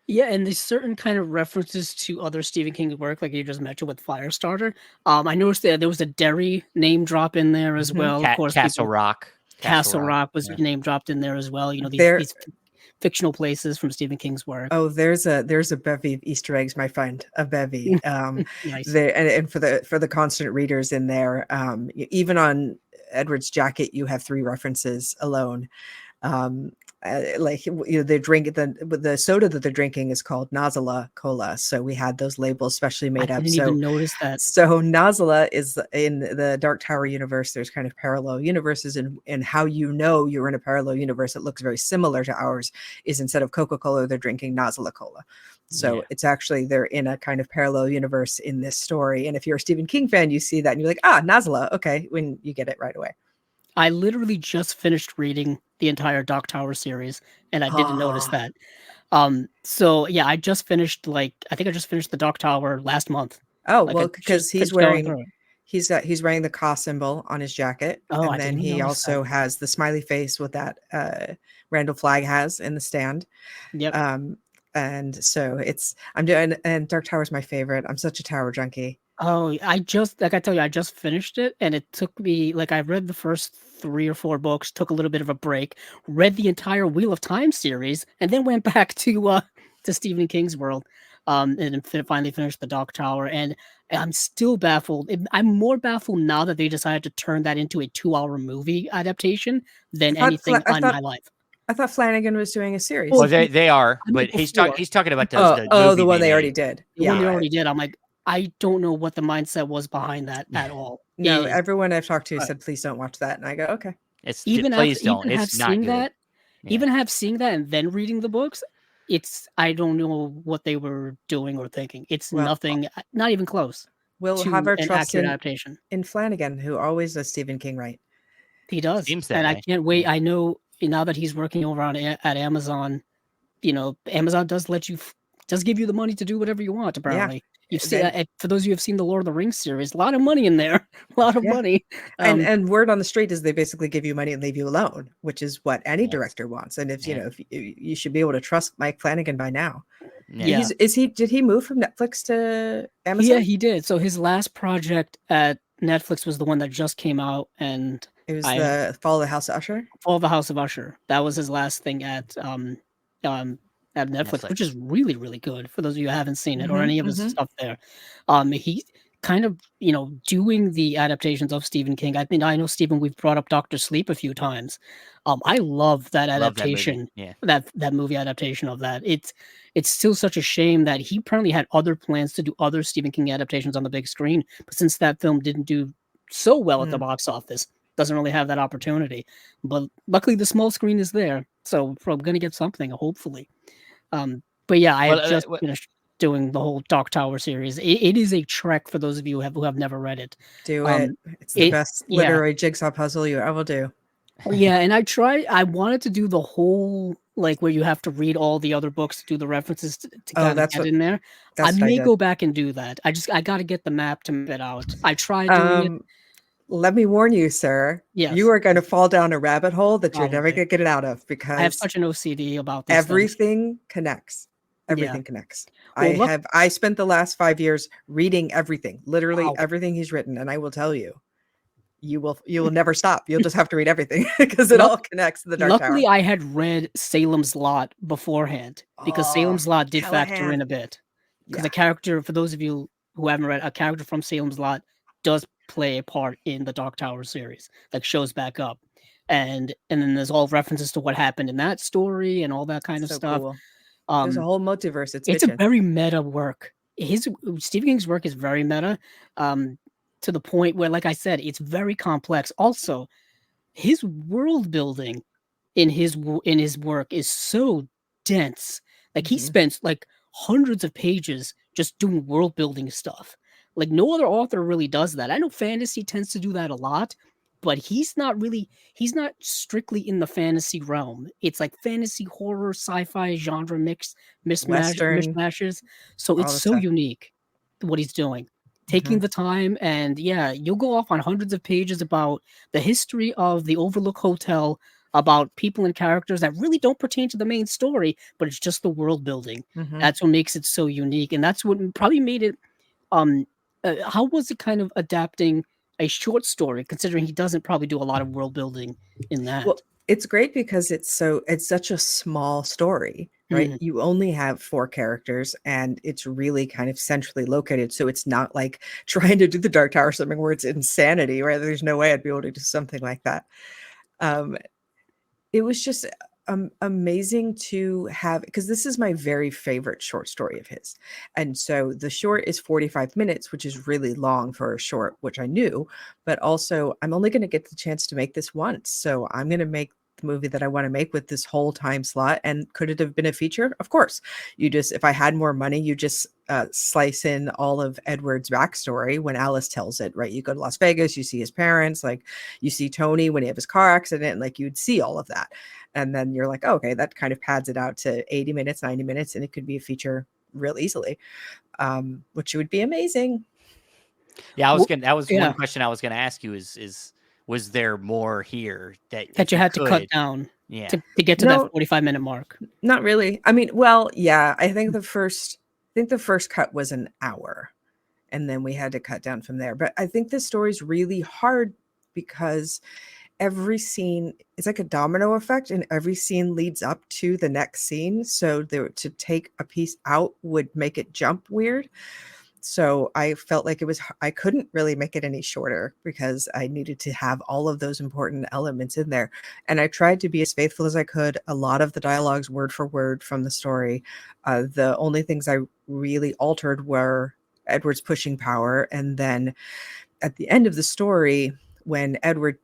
Speaker 2: Yeah, and there's certain kind of references to other Stephen King work, like you just mentioned with Firestarter. I noticed that there was a Derry name drop in there as
Speaker 3: Mhm.
Speaker 2: well. Of course,
Speaker 1: Castle Rock.
Speaker 2: Castle Rock was
Speaker 1: Yeah.
Speaker 2: name dropped in there as well. You know,
Speaker 3: There,
Speaker 2: these fictional places from Stephen King's work.
Speaker 3: oh, there's a bevy of Easter eggs, my friend, a bevy.
Speaker 2: Nice.
Speaker 3: There, and for the constant readers in there, even on Edward's jacket, you have 3 references alone. um like they drink the soda that they're drinking is called Nazala Cola, so we had those labels specially
Speaker 2: I
Speaker 3: made up.
Speaker 2: didn't even notice that.
Speaker 3: So Nazala is in the Dark Tower universe. There's kind of parallel universes, and how you're in a parallel universe that looks very similar to ours is instead of Coca-Cola, they're drinking Nazala Cola. So
Speaker 1: Yeah.
Speaker 3: it's actually they're in a kind of parallel universe in this story. And if you're a Stephen King fan, you see that and you're like, Nazala, okay, when you get it right away.
Speaker 2: I literally just finished reading the entire Dark Tower series, and I didn't notice
Speaker 3: Ah.
Speaker 2: that. So yeah, I think I just finished the Dark Tower last month.
Speaker 3: Oh,
Speaker 2: Like I
Speaker 3: well,
Speaker 2: just
Speaker 3: because he's
Speaker 2: going
Speaker 3: wearing
Speaker 2: through it.
Speaker 3: he's wearing the Ka symbol on his jacket,
Speaker 2: Oh, I
Speaker 3: and then
Speaker 2: didn't
Speaker 3: he
Speaker 2: notice that.
Speaker 3: also has the smiley face with that Randall flag has in the stand.
Speaker 2: Yep.
Speaker 3: Um, and so I'm doing, and Dark Tower is my favorite. I'm such a tower junkie.
Speaker 2: Oh, like I tell you, I just finished it, and it took me like I read the first 3 or 4 books, took a little bit of a break, read the entire Wheel of Time series, and then went back to Stephen King's world, and then finally finished the Dark Tower. And I'm still baffled. I'm more baffled now that they decided to turn that into a 2-hour movie adaptation
Speaker 3: I
Speaker 2: than
Speaker 3: thought
Speaker 2: anything
Speaker 3: I
Speaker 2: on my
Speaker 3: thought
Speaker 2: life.
Speaker 3: I thought Flanagan was doing a series.
Speaker 1: Well,
Speaker 2: Well,
Speaker 1: they are,
Speaker 2: I mean
Speaker 1: but
Speaker 2: before
Speaker 1: he's talking about
Speaker 2: before
Speaker 1: the
Speaker 3: Oh, the
Speaker 1: movie
Speaker 3: one
Speaker 1: they
Speaker 3: they already
Speaker 1: made.
Speaker 3: did.
Speaker 2: the one they
Speaker 3: Yeah.
Speaker 2: already did. I'm like, I don't know what the mindset was behind that at all.
Speaker 3: No, everyone I've talked to
Speaker 2: But
Speaker 3: said, please don't watch that. And I go, okay.
Speaker 1: Please don't.
Speaker 2: even have
Speaker 1: It's not
Speaker 2: seeing
Speaker 1: good.
Speaker 2: that,
Speaker 1: Yeah.
Speaker 2: and then reading the books, I don't know what they were doing or thinking. It's
Speaker 3: Well,
Speaker 2: nothing, not even close
Speaker 3: we'll have
Speaker 2: to
Speaker 3: our
Speaker 2: an
Speaker 3: trust
Speaker 2: accurate adaptation.
Speaker 3: in Flanagan, who always does Stephen King right.
Speaker 2: He does,
Speaker 1: Seems that
Speaker 2: and I
Speaker 1: way.
Speaker 2: can't wait.
Speaker 1: Yeah.
Speaker 2: I know now that he's working over at Amazon. You know, Amazon does does give you the money to do whatever you want.
Speaker 3: Yeah.
Speaker 2: Apparently, you've seen
Speaker 3: Then
Speaker 2: for those of you who have seen the Lord of the Rings series, a lot of money in there, a lot of
Speaker 3: yeah.
Speaker 2: money.
Speaker 3: And word on the street is they basically give you money and leave you alone, which is what any
Speaker 1: Yes.
Speaker 3: director wants. And if
Speaker 1: Yeah.
Speaker 3: if you should be able to trust Mike Flanagan by now.
Speaker 1: Yeah.
Speaker 3: Did he move from Netflix to
Speaker 2: Yeah,
Speaker 3: Amazon?
Speaker 2: he did. So his last project at Netflix was the one that just came out, and
Speaker 3: It was
Speaker 2: I
Speaker 3: the Fall of the House of Usher.
Speaker 2: Fall of the House of Usher. That was his last thing um at Netflix, which is really, really good for those of you who haven't seen it or any of his stuff there. He kind of, doing the adaptations of Stephen King. I know Stephen, we've brought up Doctor Sleep a few times. I love that
Speaker 1: Love that movie.
Speaker 2: adaptation.
Speaker 1: Yeah.
Speaker 2: That movie adaptation of that. It's still such a shame that he apparently had other plans to do other Stephen King adaptations on the big screen, but since that film didn't do so well at the box office, doesn't really have that opportunity. But luckily the small screen is there, so we're gonna get something, hopefully. But yeah, I have just finished doing the whole Dark Tower series. It is a trek for those of you who have never read it.
Speaker 3: Do it. It's the best literary jigsaw puzzle you ever do.
Speaker 2: Yeah, and I wanted to do the whole like where you have to read all the other books to do the references to
Speaker 3: Oh,
Speaker 2: kind of get in there. I
Speaker 3: that's what I
Speaker 2: may
Speaker 3: did.
Speaker 2: go back and do that. I got to get the map to map it out. I tried doing it.
Speaker 3: Um, Let me warn you, sir, you
Speaker 2: Yes,
Speaker 3: are going to fall down a rabbit hole that you're never
Speaker 2: probably.
Speaker 3: going to get it out of
Speaker 2: I have
Speaker 3: because
Speaker 2: such an OCD about these things.
Speaker 3: everything connects.
Speaker 2: Yeah.
Speaker 3: Everything connects.
Speaker 2: Well, look.
Speaker 3: I spent the last 5 years reading everything, literally
Speaker 2: Wow.
Speaker 3: everything he's written, and I will tell you, you will never stop. You'll just have to read everything because it
Speaker 2: Luck.
Speaker 3: all connects to the Dark Tower.
Speaker 2: Luckily, I had read Salem's Lot beforehand because
Speaker 3: Oh,
Speaker 2: Salem's Lot did factor in
Speaker 3: Callahan.
Speaker 2: a bit. Because
Speaker 3: Yeah,
Speaker 2: a character, for those of you who haven't read, a character from Salem's Lot does play a part in the Dark Tower series, like shows back up, and then there's all references to what happened in that story and all that kind of
Speaker 3: so
Speaker 2: stuff.
Speaker 3: cool. There's a
Speaker 2: Um,
Speaker 3: whole multiverse. It's
Speaker 2: it's a
Speaker 3: bitching.
Speaker 2: very meta work. His Stephen King's work is very meta, um, to the point where, like I said, it's very complex. Also, his world building in his work is so dense. Like he
Speaker 3: Hmm.
Speaker 2: spends like hundreds of pages just doing world building stuff. Like no other author really does that. I know fantasy tends to do that a lot, but he's not strictly in the fantasy realm. It's like fantasy, horror, sci-fi genre
Speaker 3: Western,
Speaker 2: mishmashes. So it's
Speaker 3: all the
Speaker 2: so
Speaker 3: stuff.
Speaker 2: unique what he's doing.
Speaker 3: Hmm.
Speaker 2: Taking the time, and yeah, you'll go off on hundreds of pages about the history of the Overlook Hotel, about people and characters that really don't pertain to the main story, but it's just the world building.
Speaker 3: Hmm.
Speaker 2: That's what makes it so unique, and that's what probably made it. Um, how was it kind of adapting a short story, considering he doesn't probably do a lot of world building in
Speaker 3: Well,
Speaker 2: that?
Speaker 3: it's great because it's such a small story, right?
Speaker 2: Mhm.
Speaker 3: You only have four characters and it's really kind of centrally located. So it's not like trying to do the Dark Tower or something where it's insanity, right? There's no way I'd be able to do something like that. Um, it was just amazing to have because this is my very favorite short story of his. And so the short is 45 minutes, which is really long for a short, which I knew, but also I'm only going to get the chance to make this once. So I'm going to make the movie that I want to make with this whole time slot. And could it have been a feature? Of course. You just, if I had more money, you just slice in all of Edward's backstory when Alice tells it, right? You go to Las Vegas, you see his parents, like you see Tony when he had his car accident, like you'd see all of that. And then you're like, oh, okay, that kind of pads it out to 80 minutes, 90 minutes, and it could be a feature real easily, which would be amazing.
Speaker 1: Yeah, I was
Speaker 2: Well,
Speaker 1: gonna. That was one
Speaker 2: yeah,
Speaker 1: question I was gonna ask you. Is was there more here that
Speaker 2: that
Speaker 1: if
Speaker 2: you
Speaker 1: you
Speaker 2: had to cut
Speaker 1: could?
Speaker 2: down
Speaker 1: Yeah.
Speaker 2: to get to that
Speaker 3: No,
Speaker 2: 45-minute mark.
Speaker 3: not really. I mean, well, yeah, I think the first cut was an hour and then we had to cut down from there. But I think this story's really hard because every scene is like a domino effect and every scene leads up to the next scene. So to take a piece out would make it jump weird. So I felt like I couldn't really make it any shorter because I needed to have all of those important elements in there. And I tried to be as faithful as I could. A lot of the dialogues word for word from the story. The only things I really altered were Edward's pushing power. And then at the end of the story, when Edward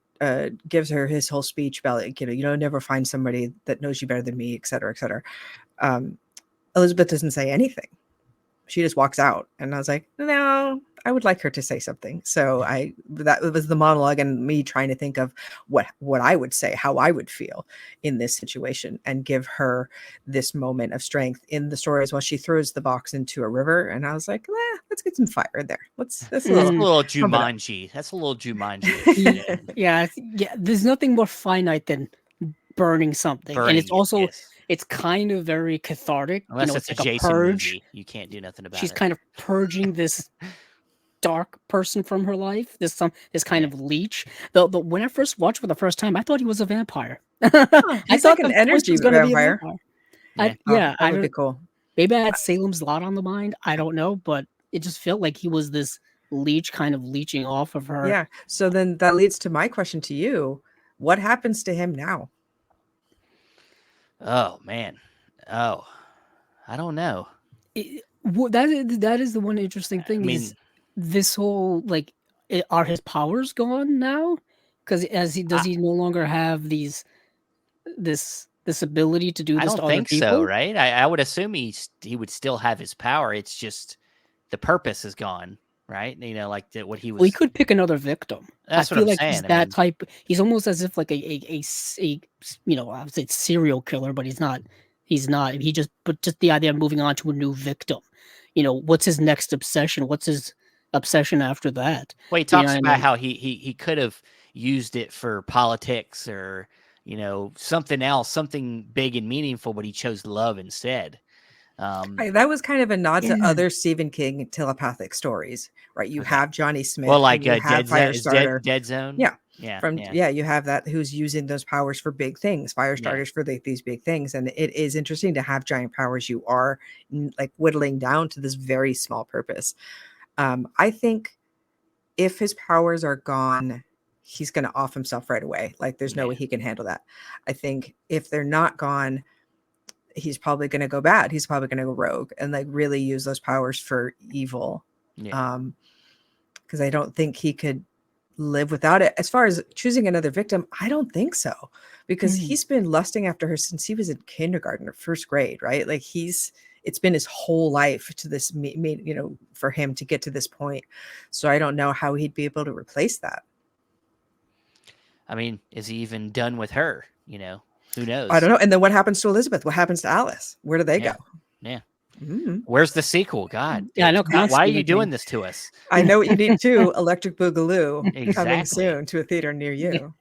Speaker 3: gives her his whole speech about, like, you know, never find somebody that knows you better than me, et cetera, et cetera. Elizabeth doesn't say anything. She just walks out, and I was like, no, I would like her to say something. So that was the monologue and me trying to think of what I would say, how I would feel in this situation, and give her this moment of strength in the story as well. She throws the box into a river, and I was like, let's get some fire in there. That's a
Speaker 1: That's
Speaker 3: little
Speaker 1: a
Speaker 2: Mm.
Speaker 1: little
Speaker 3: pump it up.
Speaker 1: Jumanji. That's a little Jumanji-ish. Yeah.
Speaker 2: Yeah, yeah. There's nothing more finite than burning something, and it's
Speaker 1: Burning it.
Speaker 2: also
Speaker 1: Yes.
Speaker 2: it's kind of very cathartic. You
Speaker 1: Unless
Speaker 2: know,
Speaker 1: it's
Speaker 2: it's
Speaker 1: a
Speaker 2: like a
Speaker 1: Jason
Speaker 2: purge.
Speaker 1: movie, you can't do nothing about
Speaker 2: She's
Speaker 1: it.
Speaker 2: kind of purging this dark person from her life. This kind
Speaker 1: Yeah.
Speaker 2: of leech. The when I first watched for the first time, I thought he was a vampire. I
Speaker 3: He's like
Speaker 2: thought
Speaker 3: an
Speaker 2: the twist
Speaker 3: energy
Speaker 2: was going to be a
Speaker 3: vampire.
Speaker 2: vampire.
Speaker 1: Yeah.
Speaker 3: Oh,
Speaker 2: Yeah,
Speaker 3: that
Speaker 2: I
Speaker 3: would be
Speaker 2: don't.
Speaker 3: cool.
Speaker 2: Maybe I had Salem's Lot on the mind. I don't know, but it just felt like he was this leech, kind of leeching off of her.
Speaker 3: Yeah. So then that leads to my question to you. What happens to him now?
Speaker 1: Oh man. Oh, I don't know.
Speaker 2: That is the one interesting
Speaker 1: I
Speaker 2: thing is
Speaker 1: mean,
Speaker 2: this whole like are his powers gone now? Because as he does
Speaker 1: I
Speaker 2: he no longer have this ability to do
Speaker 1: I
Speaker 2: this to
Speaker 1: don't
Speaker 2: other
Speaker 1: think so,
Speaker 2: people?
Speaker 1: right? I would assume he would still have his power. It's just the purpose is gone. right? You know, like what he
Speaker 2: Well, he
Speaker 1: was.
Speaker 2: could pick another victim. I
Speaker 1: That's what
Speaker 2: feel
Speaker 1: I'm
Speaker 2: like he's
Speaker 1: saying. I
Speaker 2: that
Speaker 1: mean,
Speaker 2: type. He's almost as if like you know, I would say serial killer, but he's not. He's not. But just the idea of moving on to a new victim. You know, what's his next obsession? What's his obsession after that?
Speaker 1: well, he
Speaker 2: You know
Speaker 1: talks
Speaker 2: what I
Speaker 1: about
Speaker 2: mean?
Speaker 1: how he could have used it for politics or something else, something big and meaningful, but he chose love instead.
Speaker 3: That was kind of a nod to
Speaker 2: Yeah.
Speaker 3: other Stephen King telepathic stories, right? You
Speaker 1: Okay.
Speaker 3: have Johnny
Speaker 1: Well,
Speaker 3: Smith and
Speaker 1: like
Speaker 3: you have
Speaker 1: Dead Zone is
Speaker 3: Firestarter.
Speaker 1: Dead Zone.
Speaker 3: Yeah.
Speaker 1: Yeah,
Speaker 3: From
Speaker 1: yeah,
Speaker 3: you have that who's using those powers for big things, fire
Speaker 1: yeah.
Speaker 3: starters for these big things. And it is interesting to have giant powers. You are like whittling down to this very small purpose. I think if his powers are gone, he's going to off himself right away. Like there's no
Speaker 1: Yeah.
Speaker 3: way he can handle that. I think if they're not gone, he's probably going to go bad. He's probably going to go rogue and like really use those powers for evil.
Speaker 1: Yeah.
Speaker 3: Because I don't think he could live without it. As far as choosing another victim, I don't think so, because
Speaker 2: Mm.
Speaker 3: he's been lusting after her since he was in kindergarten or first grade, right? Like it's been his whole life to this, for him to get to this point. So I don't know how he'd be able to replace that.
Speaker 1: I mean, is he even done with her? Who knows?
Speaker 3: I don't know. And then what happens to Elizabeth? What happens to Alice? Where do they
Speaker 1: Yeah.
Speaker 3: go?
Speaker 1: Yeah.
Speaker 3: Mm.
Speaker 1: Where's the sequel? God.
Speaker 2: Yeah, I know. Come on,
Speaker 1: Why are you
Speaker 2: Stephen
Speaker 1: doing
Speaker 2: King.
Speaker 1: this to us?
Speaker 3: I know what you need too. Electric Boogaloo coming
Speaker 1: Exactly.
Speaker 3: soon to a theater near you.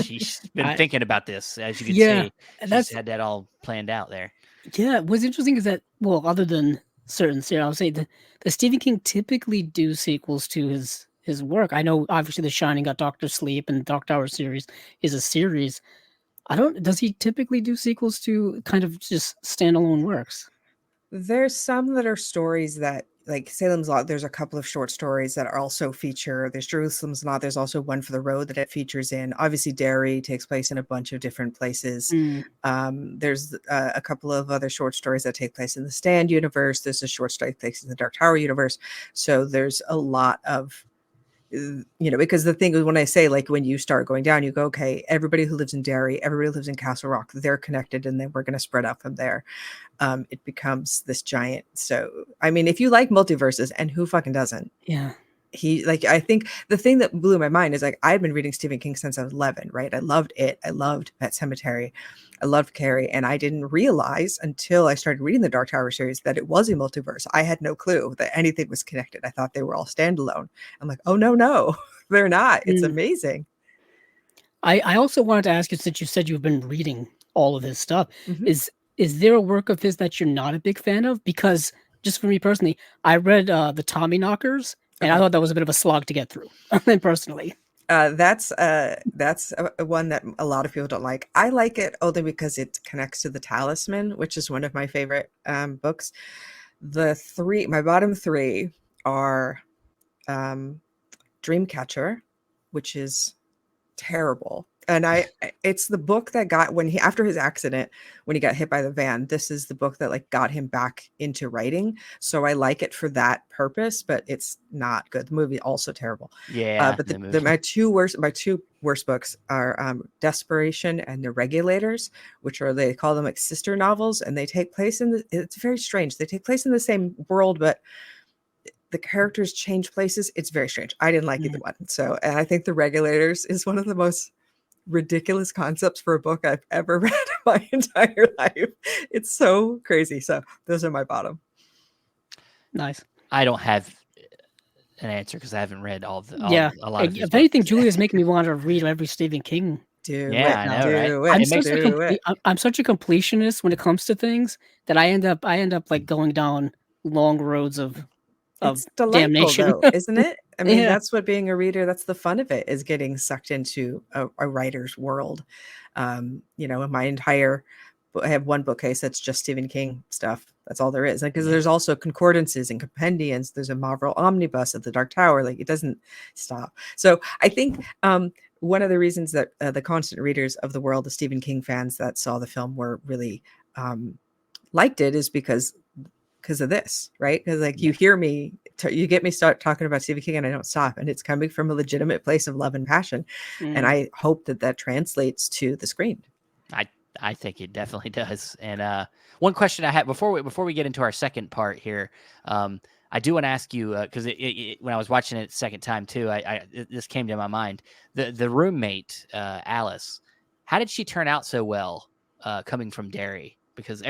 Speaker 1: She's been
Speaker 2: I-
Speaker 1: thinking about this, as you can
Speaker 2: Yeah,
Speaker 1: see. She's
Speaker 2: that's
Speaker 1: had that all planned out there.
Speaker 2: yeah. What's interesting is that, well, other than certain series, I would say the Stephen King typically do sequels to his work. I know, obviously, The Shining got Doctor Sleep, and Dark Tower series is a series. I don't. Does he typically do sequels to kind of just standalone works?
Speaker 3: There's some that are stories that, like Salem's Lot, there's a couple of short stories that are also feature. There's Jerusalem's Lot, there's also One for the Road that it features in. Obviously, Derry takes place in a bunch of different places.
Speaker 2: Mm.
Speaker 3: There's a couple of other short stories that take place in the Stand universe. There's a short story that takes place in the Dark Tower universe. So there's a lot of, because the thing is, when I say, like, when you start going down, you go, okay, everybody who lives in Derry, everybody who lives in Castle Rock, they're connected, and then we're going to spread out from there. It becomes this giant. So, I mean, if you like multiverses, and who fucking doesn't?
Speaker 2: Yeah.
Speaker 3: I think the thing that blew my mind is, like, I'd been reading Stephen King since I was 11, right? I loved it. I loved Pet Sematary. I loved Carrie. And I didn't realize until I started reading the Dark Tower series that it was a multiverse. I had no clue that anything was connected. I thought they were all standalone. I'm like, oh, no, they're not. It's
Speaker 2: Mm.
Speaker 3: amazing.
Speaker 2: I also wanted to ask you, since you said you've been reading all of his stuff,
Speaker 3: Mhm.
Speaker 2: is there a work of his that you're not a big fan of? Because just for me personally, I read the Tommy Knockers, and I
Speaker 3: Okay.
Speaker 2: thought that was a bit of a slog to get through. Personally,
Speaker 3: That's a one that a lot of people don't like. I like it only because it connects to The Talisman, which is one of my favorite books. My bottom three are Dreamcatcher, which is terrible. And it's the book that got, after his accident, when he got hit by the van, this is the book that, like, got him back into writing. So I like it for that purpose, but it's not good. The movie also terrible.
Speaker 1: Yeah.
Speaker 3: But my two worst books are Desperation and The Regulators, which they call them like sister novels, and they take place it's very strange. They take place in the same world, but the characters change places. It's very strange. I didn't like either one. So, and I think The Regulators is one of the most ridiculous concepts for a book I've ever read in my entire life. It's so crazy. So those are my bottom.
Speaker 2: nice.
Speaker 1: I don't have an answer because I haven't read a lot of his
Speaker 2: If anything,
Speaker 1: books.
Speaker 2: Julia's making me want to read every Stephen King.
Speaker 3: Do
Speaker 1: Yeah,
Speaker 3: it.
Speaker 1: I know, right?
Speaker 3: Do
Speaker 2: I'm
Speaker 3: it.
Speaker 2: such
Speaker 3: Do it.
Speaker 2: I'm such a completionist when it comes to things that I end up like going down long roads of
Speaker 3: It's delightful,
Speaker 2: damnation.
Speaker 3: though, isn't it? I mean,
Speaker 2: Yeah.
Speaker 3: that's what being a reader, that's the fun of it, is getting sucked into a writer's world. In my I have one bookcase that's just Stephen King stuff. That's all there is. Because there's also concordances and compendiums. There's a Marvel omnibus of the Dark Tower. Like, it doesn't stop. So I think one of the reasons that the constant readers of the world, the Stephen King fans that saw the film, were really liked it is because of this, right? Because, like, you hear me, you get me start talking about Stephen King, and I don't stop, and it's coming from a legitimate place of love and passion. And I hope that translates to the screen.
Speaker 1: I think it definitely does. And one question I had before we get into our second part here, I I do want to ask you because when I was watching it second time too, this came to my mind. The roommate Alice, how did she turn out so well coming from Derry? Because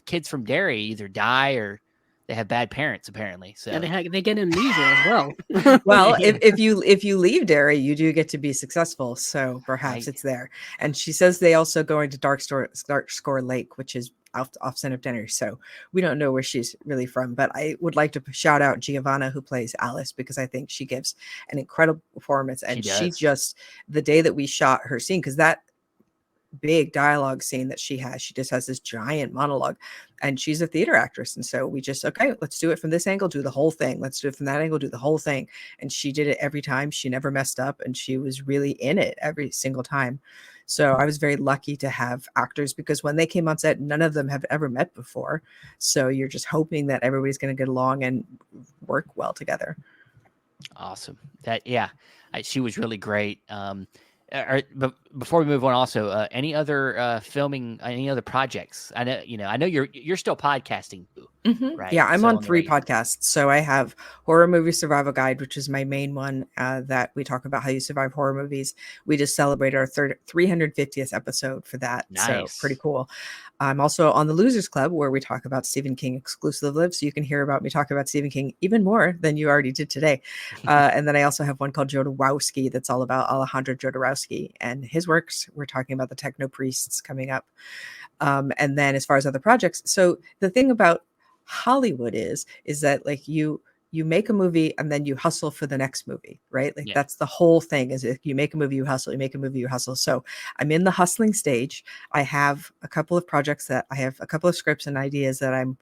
Speaker 1: kids from Derry either die or they have bad parents apparently.
Speaker 2: Yeah,
Speaker 1: So
Speaker 2: they get amnesia as well.
Speaker 3: Well,
Speaker 1: Yeah.
Speaker 3: if you leave Derry, you do get to be successful. So perhaps it's there. And she says they also go into Dark Score Lake, which is off Son of Denner. So we don't know where she's really from. But I would like to shout out Giovanna, who plays Alice, because I think she gives an incredible performance. And she just, the day that we shot her scene, because that big dialogue scene that she just has this giant monologue, and she's a theater actress, and so we just, okay, let's do it from this angle, do the whole thing, let's do it from that angle, do the whole thing. And she did it every time. She never messed up, and she was really in it every single time. So I was very lucky to have actors, because when they came on set, none of them have ever met before, so you're just hoping that everybody's going to get along and work well together.
Speaker 1: Awesome. She was really great. But before we move on, also any other filming, any other projects? I know you're still podcasting, right?
Speaker 3: Yeah, I'm on 3 podcasts. So I have Horror Movie Survival Guide, which is my main one, that we talk about how you survive horror movies. We just celebrated our 350th episode for that.
Speaker 1: Nice.
Speaker 3: So pretty cool. I'm also on the Losers Club, where we talk about Stephen King exclusively. So you can hear about me talk about Stephen King even more than you already did today. And then I also have one called Jodorowsky that's all about Alejandro Jodorowsky and his works. We're talking about the Techno Priests coming up. And then as far as other projects, so the thing about Hollywood is that like you make a movie and then you hustle for the next movie, right? Like that's the whole thing, is if you make a movie, you hustle, you make a movie, you hustle. So I'm in the hustling stage. I have a couple of projects I have a couple of scripts and ideas that I'm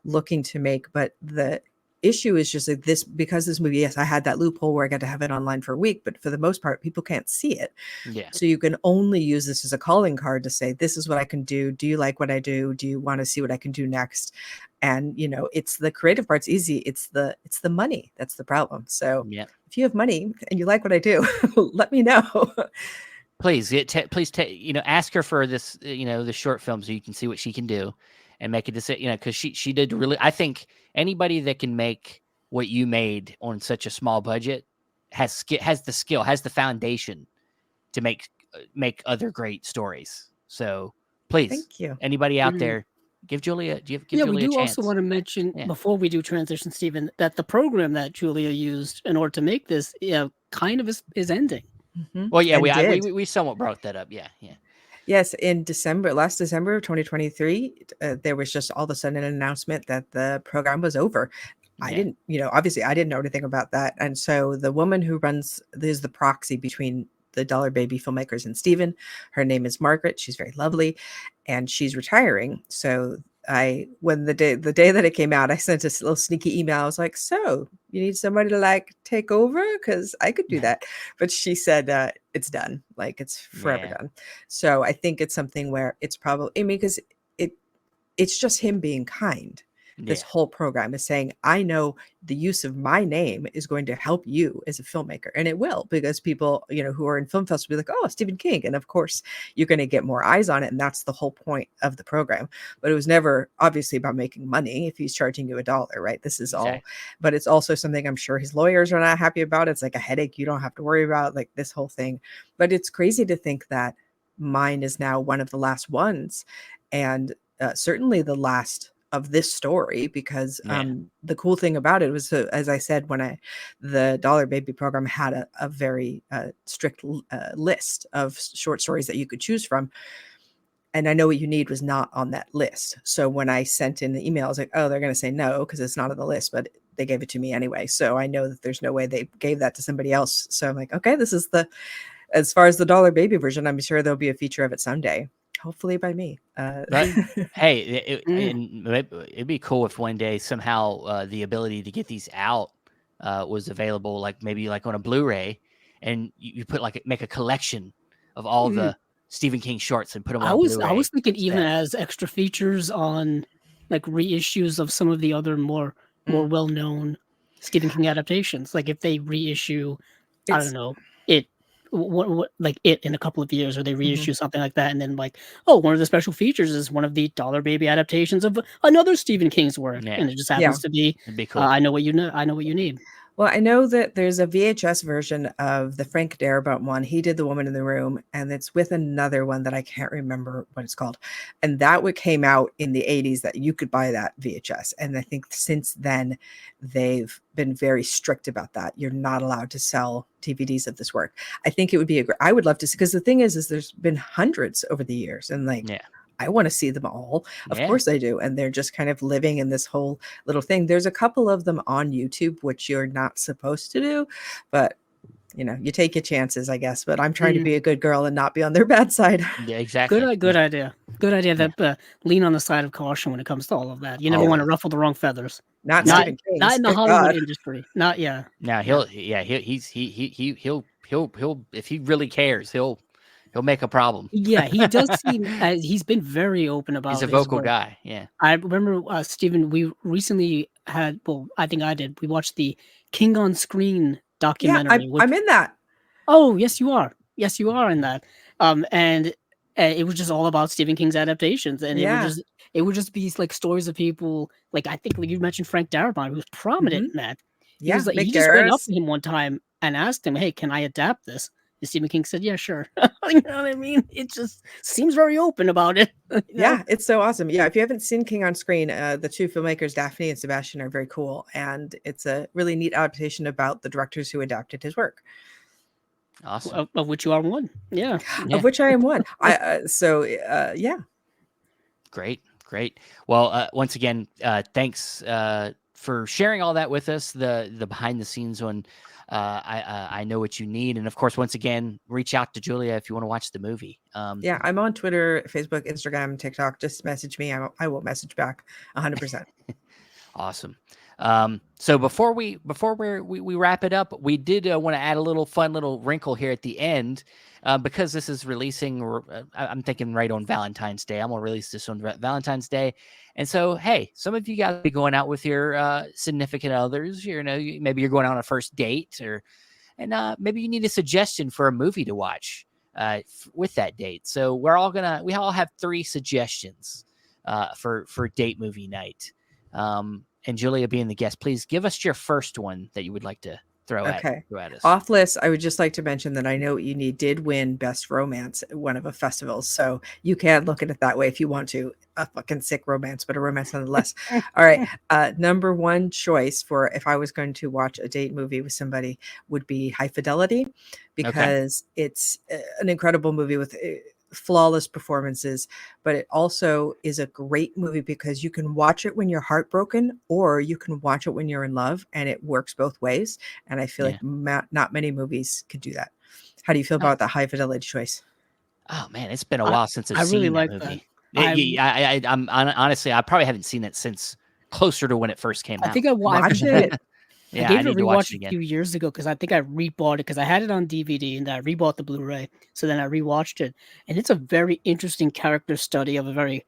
Speaker 3: looking to make, but the issue is just like this, because this movie, yes, I had that loophole where I got to have it online for a week, but for the most part, people can't see it.
Speaker 1: Yeah.
Speaker 3: So you can only use this as a calling card to say, this is what I can do. Do you like what I do? Do you want to see what I can do next? And it's the creative part's easy. It's the money that's the problem. So if you have money and you like what I do, let me know.
Speaker 1: Please, ask her for this, the short film, so you can see what she can do and make a decision, because she did really. I think anybody that can make what you made on such a small budget has the skill, has the foundation to make other great stories. So please,
Speaker 3: thank you.
Speaker 1: Anybody out there, give Julia, give Julia
Speaker 2: we do
Speaker 1: a chance.
Speaker 2: also want to mention before we do transition, Stephen, that the program that Julia used in order to make this, kind of is ending.
Speaker 3: Mm-hmm.
Speaker 1: Well, yeah, we somewhat brought that up. Yeah.
Speaker 3: Yes, in last December of 2023, there was just all of a sudden an announcement that the program was over. I didn't, obviously I didn't know anything about that. And so the woman who is the proxy between the Dollar Baby filmmakers and Steven, her name is Margaret. She's very lovely, and she's retiring. So when the day that it came out, I sent a little sneaky email. I was like, so you need somebody to like take over? Because I could do that. But she said, it's done. Like it's forever done. So I think it's something where it's probably, because it's just him being kind. This whole program is saying, I know the use of my name is going to help you as a filmmaker. And it will, because people, who are in film festivals will be like, oh, Stephen King. And of course, you're going to get more eyes on it. And that's the whole point of the program. But it was never obviously about making money if he's charging you $1, right? This is all, but it's also something I'm sure his lawyers are not happy about. It's like a headache you don't have to worry about, like this whole thing. But it's crazy to think that mine is now one of the last ones. And certainly the last of this story, because the cool thing about it was, as I said, when the Dollar Baby program had a very strict list of short stories that you could choose from. And I Know What You Need was not on that list. So when I sent in the email, I was like, oh, they're going to say no, because it's not on the list, but they gave it to me anyway. So I know that there's no way they gave that to somebody else. So I'm like, okay, this is as far as the Dollar Baby version, I'm sure there'll be a feature of it someday. Hopefully by me.
Speaker 1: Hey, it'd be cool if one day somehow the ability to get these out was available, like maybe like on a Blu-ray, and you put make a collection of all the Stephen King shorts and put them on Blu-ray.
Speaker 2: I was thinking even as extra features on like reissues of some of the other more well-known Stephen King adaptations. Like if they reissue, I don't know, it like it in a couple of years, or they
Speaker 3: Mhm.
Speaker 2: reissue something like that, and then like, oh, one of the special features is one of the Dollar Baby adaptations of another Stephen King's work,
Speaker 1: Yeah,
Speaker 2: and it just
Speaker 3: Yeah.
Speaker 2: happens to be
Speaker 1: it'd be cool.
Speaker 2: I know what you know. I know what you need.
Speaker 3: Well, I know that there's a VHS version of the Frank Darabont one. He did The Woman in the Room, and it's with another one that I can't remember what it's called. And that one came out in the 80s that you could buy that VHS. And I think since then, they've been very strict about that. You're not allowed to sell DVDs of this work. I think it would be I would love to see, because the thing is there's been hundreds over the years, and like,
Speaker 1: Yeah.
Speaker 3: I want to see them all. Of
Speaker 1: Yeah.
Speaker 3: course I do. And they're just kind of living in this whole little thing. There's a couple of them on YouTube, which you're not supposed to do, but you take your chances, I guess. But I'm trying to be a good girl and not be on their bad side.
Speaker 1: Yeah, exactly.
Speaker 2: Good idea. Good idea.
Speaker 1: Yeah.
Speaker 2: That lean on the side of caution when it comes to all of that. You never
Speaker 1: Oh,
Speaker 2: want to ruffle the wrong feathers.
Speaker 3: Not
Speaker 2: Not
Speaker 3: Stephen King's.
Speaker 2: not in the
Speaker 3: Thank
Speaker 2: Hollywood
Speaker 3: God.
Speaker 2: industry. Not yeah.
Speaker 1: now he'll he'll if he really cares, he'll make a problem.
Speaker 2: Yeah, he does seem. He's been very open about.
Speaker 1: He's a
Speaker 2: his
Speaker 1: vocal
Speaker 2: work.
Speaker 1: guy. Yeah.
Speaker 2: I remember, Stephen. We recently had. Well, I think I did. We watched the King on Screen
Speaker 3: Yeah,
Speaker 2: documentary.
Speaker 3: I'm in that.
Speaker 2: Oh, yes, you are. Yes, you are in that. And it was just all about Stephen King's adaptations, and
Speaker 3: Yeah.
Speaker 2: it would just be like stories of people. Like I think, like you mentioned, Frank Darabont, who was prominent in that. He
Speaker 3: Yeah,
Speaker 2: was like,
Speaker 3: Mick
Speaker 2: he just went up
Speaker 3: Garris.
Speaker 2: to him one time and asked him, "Hey, can I adapt this?" And Stephen King said, "Yeah, sure." You know what I mean? It just seems very open about it. you know?
Speaker 3: Yeah, it's so awesome. Yeah, if you haven't seen King on Screen, the two filmmakers, Daphne and Sebastian, are very cool. And it's a really neat adaptation about the directors who adapted his work.
Speaker 1: Awesome.
Speaker 2: Of which you are one. Yeah.
Speaker 1: Yeah.
Speaker 3: Of which I am one. Yeah.
Speaker 1: Great. Well, once again, thanks for sharing all that with us. The behind the scenes on I know what you need, and of course, once again, reach out to Julia if you want to watch the movie.
Speaker 3: Yeah, I'm on Twitter, Facebook, Instagram, TikTok. Just message me. I will message back 100%.
Speaker 1: Awesome. So before we wrap it up, we did want to add a little fun little wrinkle here at the end, because this is releasing. I'm thinking right on Valentine's Day. I'm gonna release this on Valentine's Day, and so hey, some of you guys be going out with your significant others. Maybe you're going on a first date, and maybe you need a suggestion for a movie to watch with that date. So we all have 3 suggestions for date movie night. And Julia being the guest, please give us your first one that you would like to throw at us.
Speaker 3: Off list, I would just like to mention that I Know What You Need did win Best Romance at one of the festivals. So you can look at it that way if you want to. A fucking sick romance, but a romance nonetheless. All right. Number 1 choice for if I was going to watch a date movie with somebody would be High Fidelity, because it's an incredible movie with flawless performances, but it also is a great movie because you can watch it when you're heartbroken or you can watch it when you're in love, and it works both ways. And I feel like not many movies could do that. How do you feel about the High Fidelity choice?
Speaker 1: Oh man, it's been a while since I've
Speaker 2: really
Speaker 1: seen that
Speaker 2: like
Speaker 1: movie.
Speaker 2: that.
Speaker 1: I'm honestly, I probably haven't seen it since closer to when it first came out.
Speaker 2: I think I
Speaker 3: Watch it.
Speaker 1: Yeah,
Speaker 2: I gave
Speaker 1: I
Speaker 2: it a
Speaker 1: need to watch it
Speaker 2: rewatch a
Speaker 1: again.
Speaker 2: few years ago because I think I rebought it because I had it on DVD and I rebought the Blu-ray. So then I rewatched it, and it's a very interesting character study of a very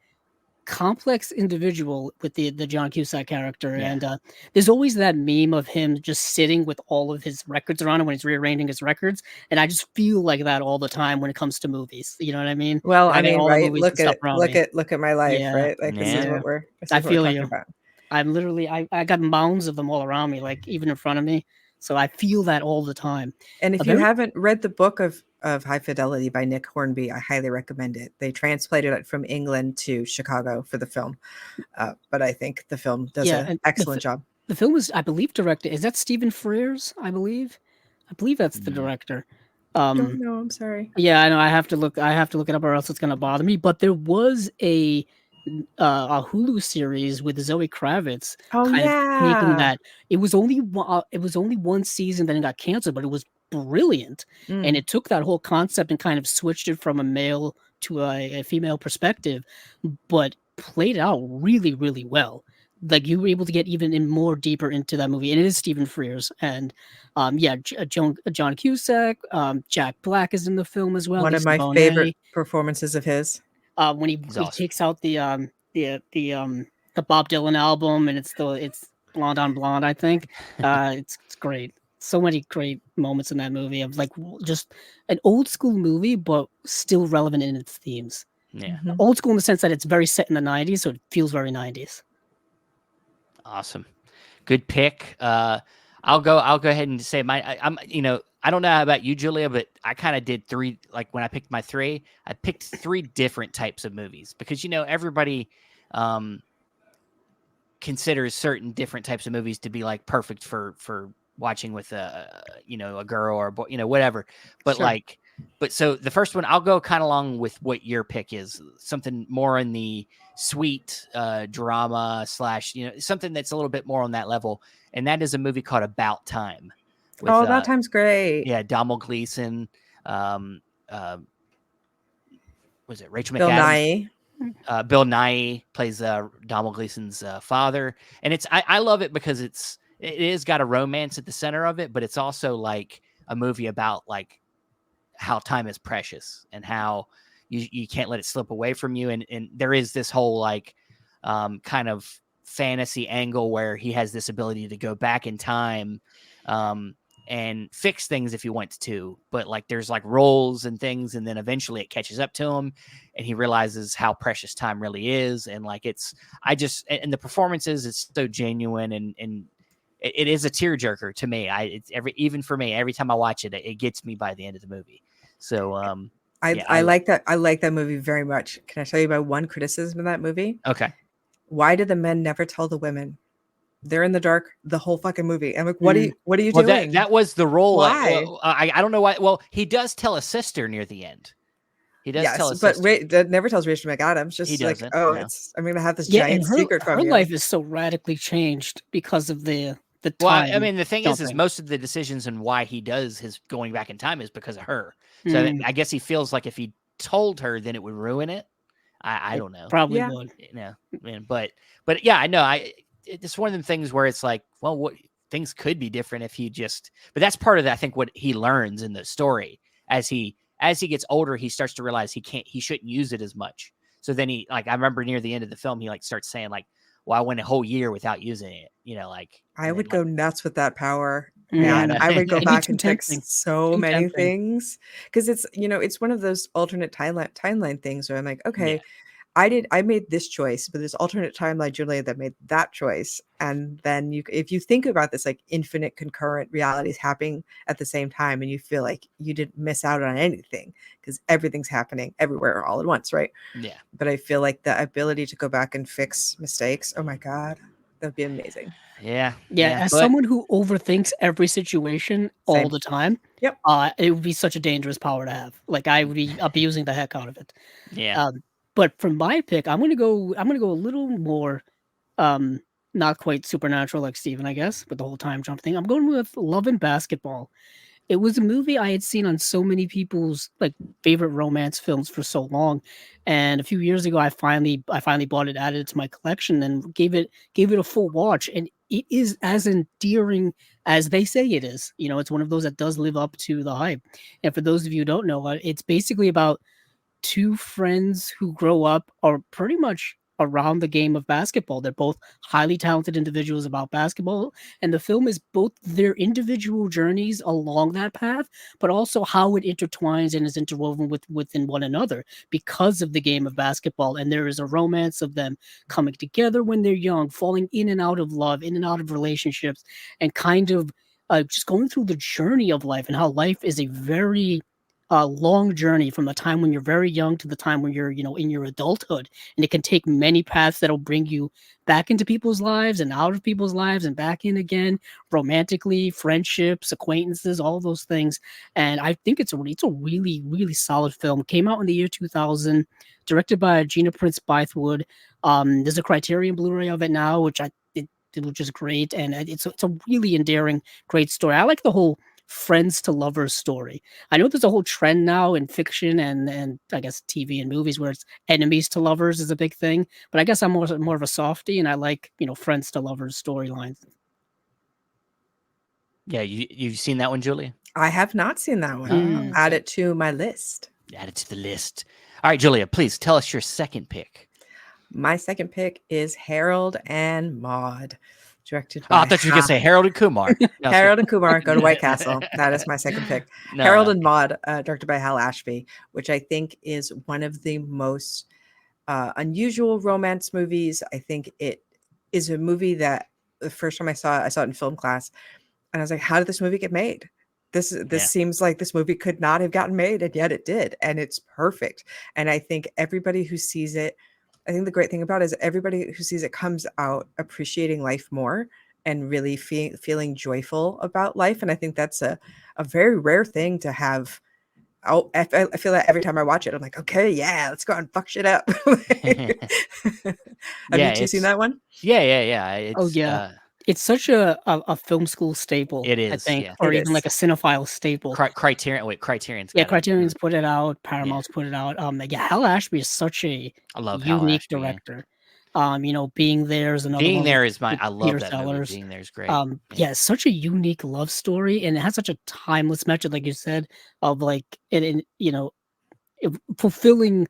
Speaker 2: complex individual with the John Cusack character.
Speaker 1: Yeah.
Speaker 2: And there's always that meme of him just sitting with all of his records around him when he's rearranging his records, and I just feel like that all the time when it comes to movies. You know what I mean?
Speaker 3: Well,
Speaker 2: And
Speaker 3: I
Speaker 2: got
Speaker 3: mean,
Speaker 2: all the
Speaker 3: right?
Speaker 2: movies and stuff around me.
Speaker 3: Look at my life,
Speaker 2: Yeah.
Speaker 3: right? Like this is
Speaker 1: Yeah.
Speaker 3: what
Speaker 2: I feel
Speaker 3: talking
Speaker 2: you.
Speaker 3: about.
Speaker 2: I'm literally I got mounds of them all around me, like even in front of me. So I feel that all the time.
Speaker 3: And if
Speaker 2: A
Speaker 3: you
Speaker 2: very-
Speaker 3: haven't read the book of High Fidelity by Nick Hornby, I highly recommend it. They translated it from England to Chicago for the film, but I think the film does
Speaker 2: Yeah,
Speaker 3: an
Speaker 2: and
Speaker 3: excellent job.
Speaker 2: The film is, I believe, directed. Is that Stephen Frears? I believe that's the director.
Speaker 3: Don't know. I'm sorry.
Speaker 2: Yeah, I know. I have to look it up, or else it's gonna bother me. But there was a Hulu series with Zoe Kravitz,
Speaker 3: Oh
Speaker 2: kind of taking
Speaker 3: yeah.
Speaker 2: that. It was only one season, then it got canceled, but it was brilliant, and it took that whole concept and kind of switched it from a male to a female perspective, but played it out really, really well. Like you were able to get even more deeper into that movie, and it is Stephen Frears, and John Cusack, Jack Black is in the film as well.
Speaker 3: One of
Speaker 2: Lisa
Speaker 3: my
Speaker 2: Bonet.
Speaker 3: favorite performances of his.
Speaker 2: When he
Speaker 1: awesome.
Speaker 2: takes out the Bob Dylan album, and it's Blonde on Blonde, I think. It's great. so many great moments in that movie of like just an old school movie, but still relevant in its themes.
Speaker 1: Yeah.
Speaker 3: Mhm.
Speaker 2: Old school in the sense that it's very set in the 90s, so it feels very 90s.
Speaker 1: Awesome. Good pick. I'll go ahead and say I'm I don't know about you, Julia, but I kind of did three. Like when I picked my three, I picked three different types of movies because everybody considers certain different types of movies to be like perfect for watching with a girl or a boy, whatever. But
Speaker 3: Sure.
Speaker 1: so the first one I'll go kind of along with what your pick is, something more in the sweet drama / something that's a little bit more on that level, and that is a movie called About Time with
Speaker 3: Oh, About Time's great.
Speaker 1: Domhnall Gleeson, was it Rachel
Speaker 3: Bill
Speaker 1: McAdams?
Speaker 3: Nye.
Speaker 1: Bill Nye plays Domhnall Gleeson's father, and I love it because it is got a romance at the center of it, but it's also like a movie about like how time is precious and how you can't let it slip away from you, and there is this whole like kind of fantasy angle where he has this ability to go back in time and fix things if he wants to, but like there's like roles and things, and then eventually it catches up to him and he realizes how precious time really is. And like and the performances is so genuine, and it is a tearjerker to me. Even for me, every time I watch it, it gets me by the end of the movie. So
Speaker 3: I like that. I like that movie very much. Can I tell you about one criticism of that movie?
Speaker 1: Okay.
Speaker 3: Why did the men never tell the women? They're in the dark the whole fucking movie. I'm like, what are you
Speaker 1: Well,
Speaker 3: doing?
Speaker 1: that was the role.
Speaker 3: Why?
Speaker 1: I don't know why. Well, he does tell a sister near the end. He does tell a
Speaker 3: but
Speaker 1: sister.
Speaker 3: that never tells Rachel McAdams. Just
Speaker 1: He
Speaker 3: like,
Speaker 1: doesn't,
Speaker 3: oh,
Speaker 1: no.
Speaker 3: I'm gonna have this
Speaker 2: Yeah,
Speaker 3: giant
Speaker 2: and
Speaker 3: secret from
Speaker 2: her
Speaker 3: you.
Speaker 2: life is so radically changed because of the time.
Speaker 1: Well, I mean, the thing is
Speaker 2: jumping.
Speaker 1: most of the decisions and why he does his going back in time is because of her. So I guess he feels like if he told her, then it would ruin it. I don't know.
Speaker 2: Probably
Speaker 3: Yeah.
Speaker 2: would.
Speaker 1: But yeah, I know. It's one of them things where it's like, well, what things could be different if he just. But that's part of I think what he learns in the story as he gets older, he starts to realize he shouldn't use it as much. So then I remember near the end of the film, he like starts saying like, well, I went a whole year without using it,
Speaker 3: I would go nuts with that power.
Speaker 1: Yeah,
Speaker 3: Man, I would go
Speaker 2: It'd be
Speaker 3: back
Speaker 2: too
Speaker 3: and fix
Speaker 2: tempting.
Speaker 3: so
Speaker 2: Too
Speaker 3: many
Speaker 2: tempting.
Speaker 3: things because it's one of those alternate timeline things where I'm like, okay, I made this choice, but there's alternate timeline Julia that made that choice. And then if you think about this, like infinite concurrent realities happening at the same time, and you feel like you didn't miss out on anything because everything's happening everywhere all at once, right?
Speaker 1: Yeah.
Speaker 3: But I feel like the ability to go back and fix mistakes, oh my God, that'd be amazing.
Speaker 1: Yeah.
Speaker 2: As someone who overthinks every situation all
Speaker 3: Same.
Speaker 2: the time,
Speaker 3: Yep.
Speaker 2: It would be such a dangerous power to have. Like I would be abusing the heck out of it.
Speaker 1: Yeah.
Speaker 2: But for my pick, I'm gonna go a little more not quite supernatural like Steven, I guess, with the whole time jump thing. I'm going with Love and Basketball. It was a movie I had seen on so many people's like favorite romance films for so long, and a few years ago, I finally bought it, added it to my collection, and gave it a full watch. And it is as endearing as they say it is. It's one of those that does live up to the hype. And for those of you who don't know, it's basically about two friends who grow up are pretty much around the game of basketball. They're both highly talented individuals about basketball, and the film is both their individual journeys along that path, but also how it intertwines and is interwoven within one another because of the game of basketball. And there is a romance of them coming together when they're young, falling in and out of love, in and out of relationships, and kind of just going through the journey of life and how life is a very long journey from the time when you're very young to the time when you're, in your adulthood. And it can take many paths that'll bring you back into people's lives and out of people's lives and back in again, romantically, friendships, acquaintances, all those things. And I think it's a really, really solid film. Came out in the year 2000, directed by Gina Prince Bythewood. There's a Criterion Blu-ray of it now, which which is great. And it's a really endearing, great story. I like the whole friends to lovers story. I know there's a whole trend now in fiction and I guess TV and movies where it's enemies to lovers is a big thing, but I guess I'm more of a softie and I like, friends to lovers storylines.
Speaker 1: Yeah, you've seen that one, Julia?
Speaker 3: I have not seen that one.
Speaker 1: Oh,
Speaker 3: Add it to my list.
Speaker 1: Add it to the list. All right, Julia, please tell us your second pick.
Speaker 3: My second pick is Harold and Maude. directed
Speaker 1: Oh, I
Speaker 3: by
Speaker 1: thought you were gonna say Harold and Kumar. No,
Speaker 3: Harold and Kumar. Go to White Castle. That is my second pick.
Speaker 1: No,
Speaker 3: Harold
Speaker 1: no.
Speaker 3: and Maude, directed by Hal Ashby, which I think is one of the most unusual romance movies. I think it is a movie that the first time I saw it in film class, and I was like, "How did this movie get made? This
Speaker 1: Yeah.
Speaker 3: seems like this movie could not have gotten made, and yet it did, and it's perfect." And I think everybody who sees it, I think the great thing about it is everybody who sees it comes out appreciating life more and really feeling joyful about life. And I think that's a very rare thing to have. I feel that every time I watch it, I'm like, okay, yeah, let's go out and fuck shit up. Have
Speaker 1: Yeah,
Speaker 3: you two seen that one?
Speaker 1: yeah.
Speaker 2: Oh
Speaker 1: It's
Speaker 2: yeah, it's such a film school staple,
Speaker 1: it
Speaker 2: I
Speaker 1: is.
Speaker 2: think,
Speaker 1: Yeah.
Speaker 2: or
Speaker 3: It
Speaker 2: even like
Speaker 3: is.
Speaker 2: a cinephile staple.
Speaker 1: Criterion. Wait, Criterion's
Speaker 2: Yeah,
Speaker 1: got it.
Speaker 2: Criterion's put it out, Paramount's put it out. Yeah, Hal Ashby is such a
Speaker 1: I love Hal
Speaker 2: unique
Speaker 1: Ashby. Yeah.
Speaker 2: director. Being There is another
Speaker 1: Being
Speaker 2: one
Speaker 1: There is
Speaker 2: with
Speaker 1: I love
Speaker 2: Peter
Speaker 1: that movie.
Speaker 2: Sellers.
Speaker 1: Being There is great.
Speaker 2: Yeah, it's such a unique love story, and it has such a timeless message, like you said, of like fulfilling,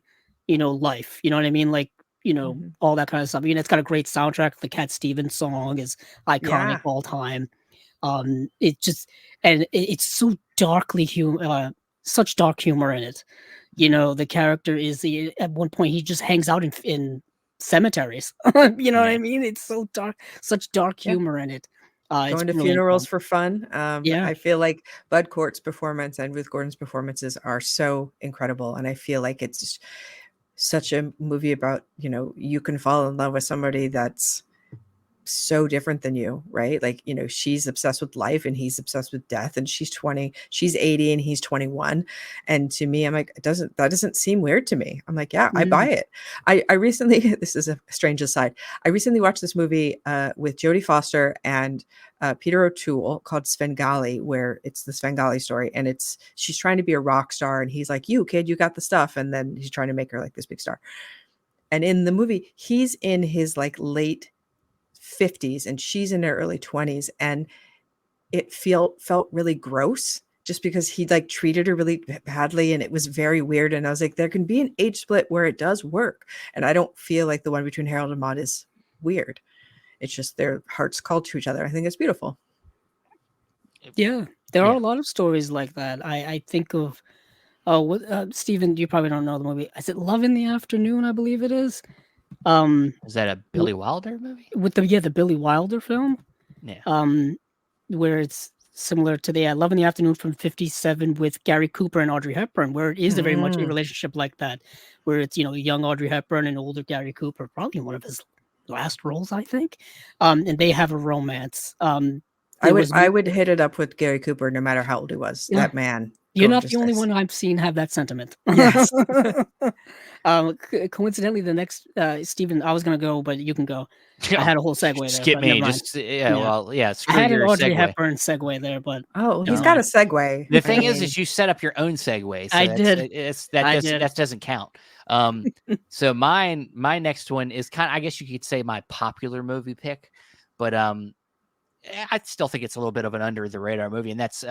Speaker 2: life. You know what I mean? Like,
Speaker 3: Mhm.
Speaker 2: all that kind of stuff. It's got a great soundtrack. The Cat Stevens song is iconic
Speaker 3: Yeah.
Speaker 2: all time. It just and it's so darkly such dark humor in it. The character is at one point he just hangs out in cemeteries. You know what I mean? It's so dark, such dark
Speaker 3: Yeah.
Speaker 2: humor in it. It's
Speaker 3: Going to
Speaker 2: brilliant
Speaker 3: funerals
Speaker 2: film.
Speaker 3: for fun.
Speaker 2: Yeah.
Speaker 3: I feel like Bud Cort's performance and Ruth Gordon's performances are so incredible. And I feel like it's just such a movie about, you can fall in love with somebody that's so different than you, right? Like, she's obsessed with life and he's obsessed with death, and she's 80 and he's 21. And to me, I'm like, that doesn't seem weird to me. I'm like, yeah, I buy
Speaker 2: Mm.
Speaker 3: it. I recently, this is a strange aside. I recently watched this movie with Jodie Foster and Peter O'Toole called Svengali, where it's the Svengali story. And she's trying to be a rock star. And he's like, you kid, you got the stuff. And then he's trying to make her like this big star. And in the movie, he's in his like late 50s and she's in her early 20s, and it felt really gross just because he like treated her really badly, and it was very weird. And I was like, there can be an age split where it does work, and I don't feel like the one between Harold and Maude is weird. It's just their hearts called to each other. I think it's beautiful.
Speaker 2: Yeah, there are a lot of stories like that. I think of Stephen, you probably don't know the movie. Is it Love in the Afternoon? I believe it is.
Speaker 1: Is that a Billy Wilder movie?
Speaker 2: With the Billy Wilder film.
Speaker 1: Yeah.
Speaker 2: Where it's similar to the Love in the Afternoon from '57 with Gary Cooper and Audrey Hepburn, where it is a very much a relationship like that, where it's young Audrey Hepburn and older Gary Cooper, probably one of his last roles, I think. And they have a romance.
Speaker 3: I would hit it up with Gary Cooper no matter how old he was.
Speaker 2: Yeah.
Speaker 3: That man.
Speaker 2: You're not the only
Speaker 3: gorgeous.
Speaker 2: one I've seen have that sentiment.
Speaker 3: Yes.
Speaker 2: Coincidentally, the next Stephen, I was gonna go, but you can go. I had a whole segue there.
Speaker 1: Skip
Speaker 2: but
Speaker 1: me.
Speaker 2: never mind.
Speaker 1: Just
Speaker 2: I
Speaker 1: screw
Speaker 2: had an
Speaker 1: your
Speaker 2: Audrey
Speaker 1: segue.
Speaker 2: Hepburn segue there, but
Speaker 3: Oh, he's got a segue.
Speaker 1: The thing is you set up your own segue. So
Speaker 2: I did.
Speaker 1: That doesn't count. So my next one is I guess you could say my popular movie pick, but I still think it's a little bit of an under the radar movie, and that's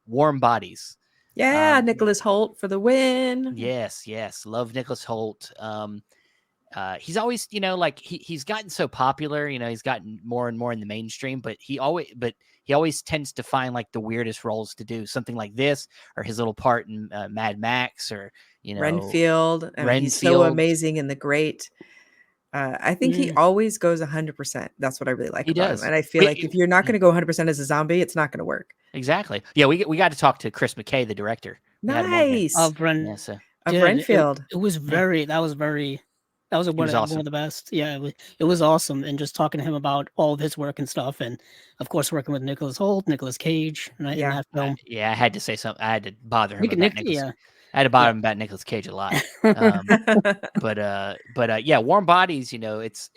Speaker 1: Warm Bodies.
Speaker 3: Yeah, Nicholas Hoult for the win.
Speaker 1: Yes, love Nicholas Hoult. He's always, he's gotten so popular. He's gotten more and more in the mainstream, but he always tends to find like the weirdest roles to do. Something like this, or his little part in Mad Max, or
Speaker 3: Renfield. I mean, he's so amazing in The Great. I think he always goes 100%. That's what I really like about him. And I feel like if you're not going to go 100% as a zombie, it's not going to work.
Speaker 1: Exactly. Yeah, we got to talk to Chris McKay, the director.
Speaker 3: Nice.
Speaker 2: Of
Speaker 3: Renfield.
Speaker 2: It was one of the best. Yeah, it was awesome. And just talking to him about all of his work and stuff. And of course, working with Nicholas Hoult, Nicolas Cage in that film.
Speaker 1: I had to say something. I had to bother him about Nicolas.
Speaker 2: Yeah.
Speaker 1: I had to bother him about Nicolas Cage a lot. But yeah, Warm Bodies, it's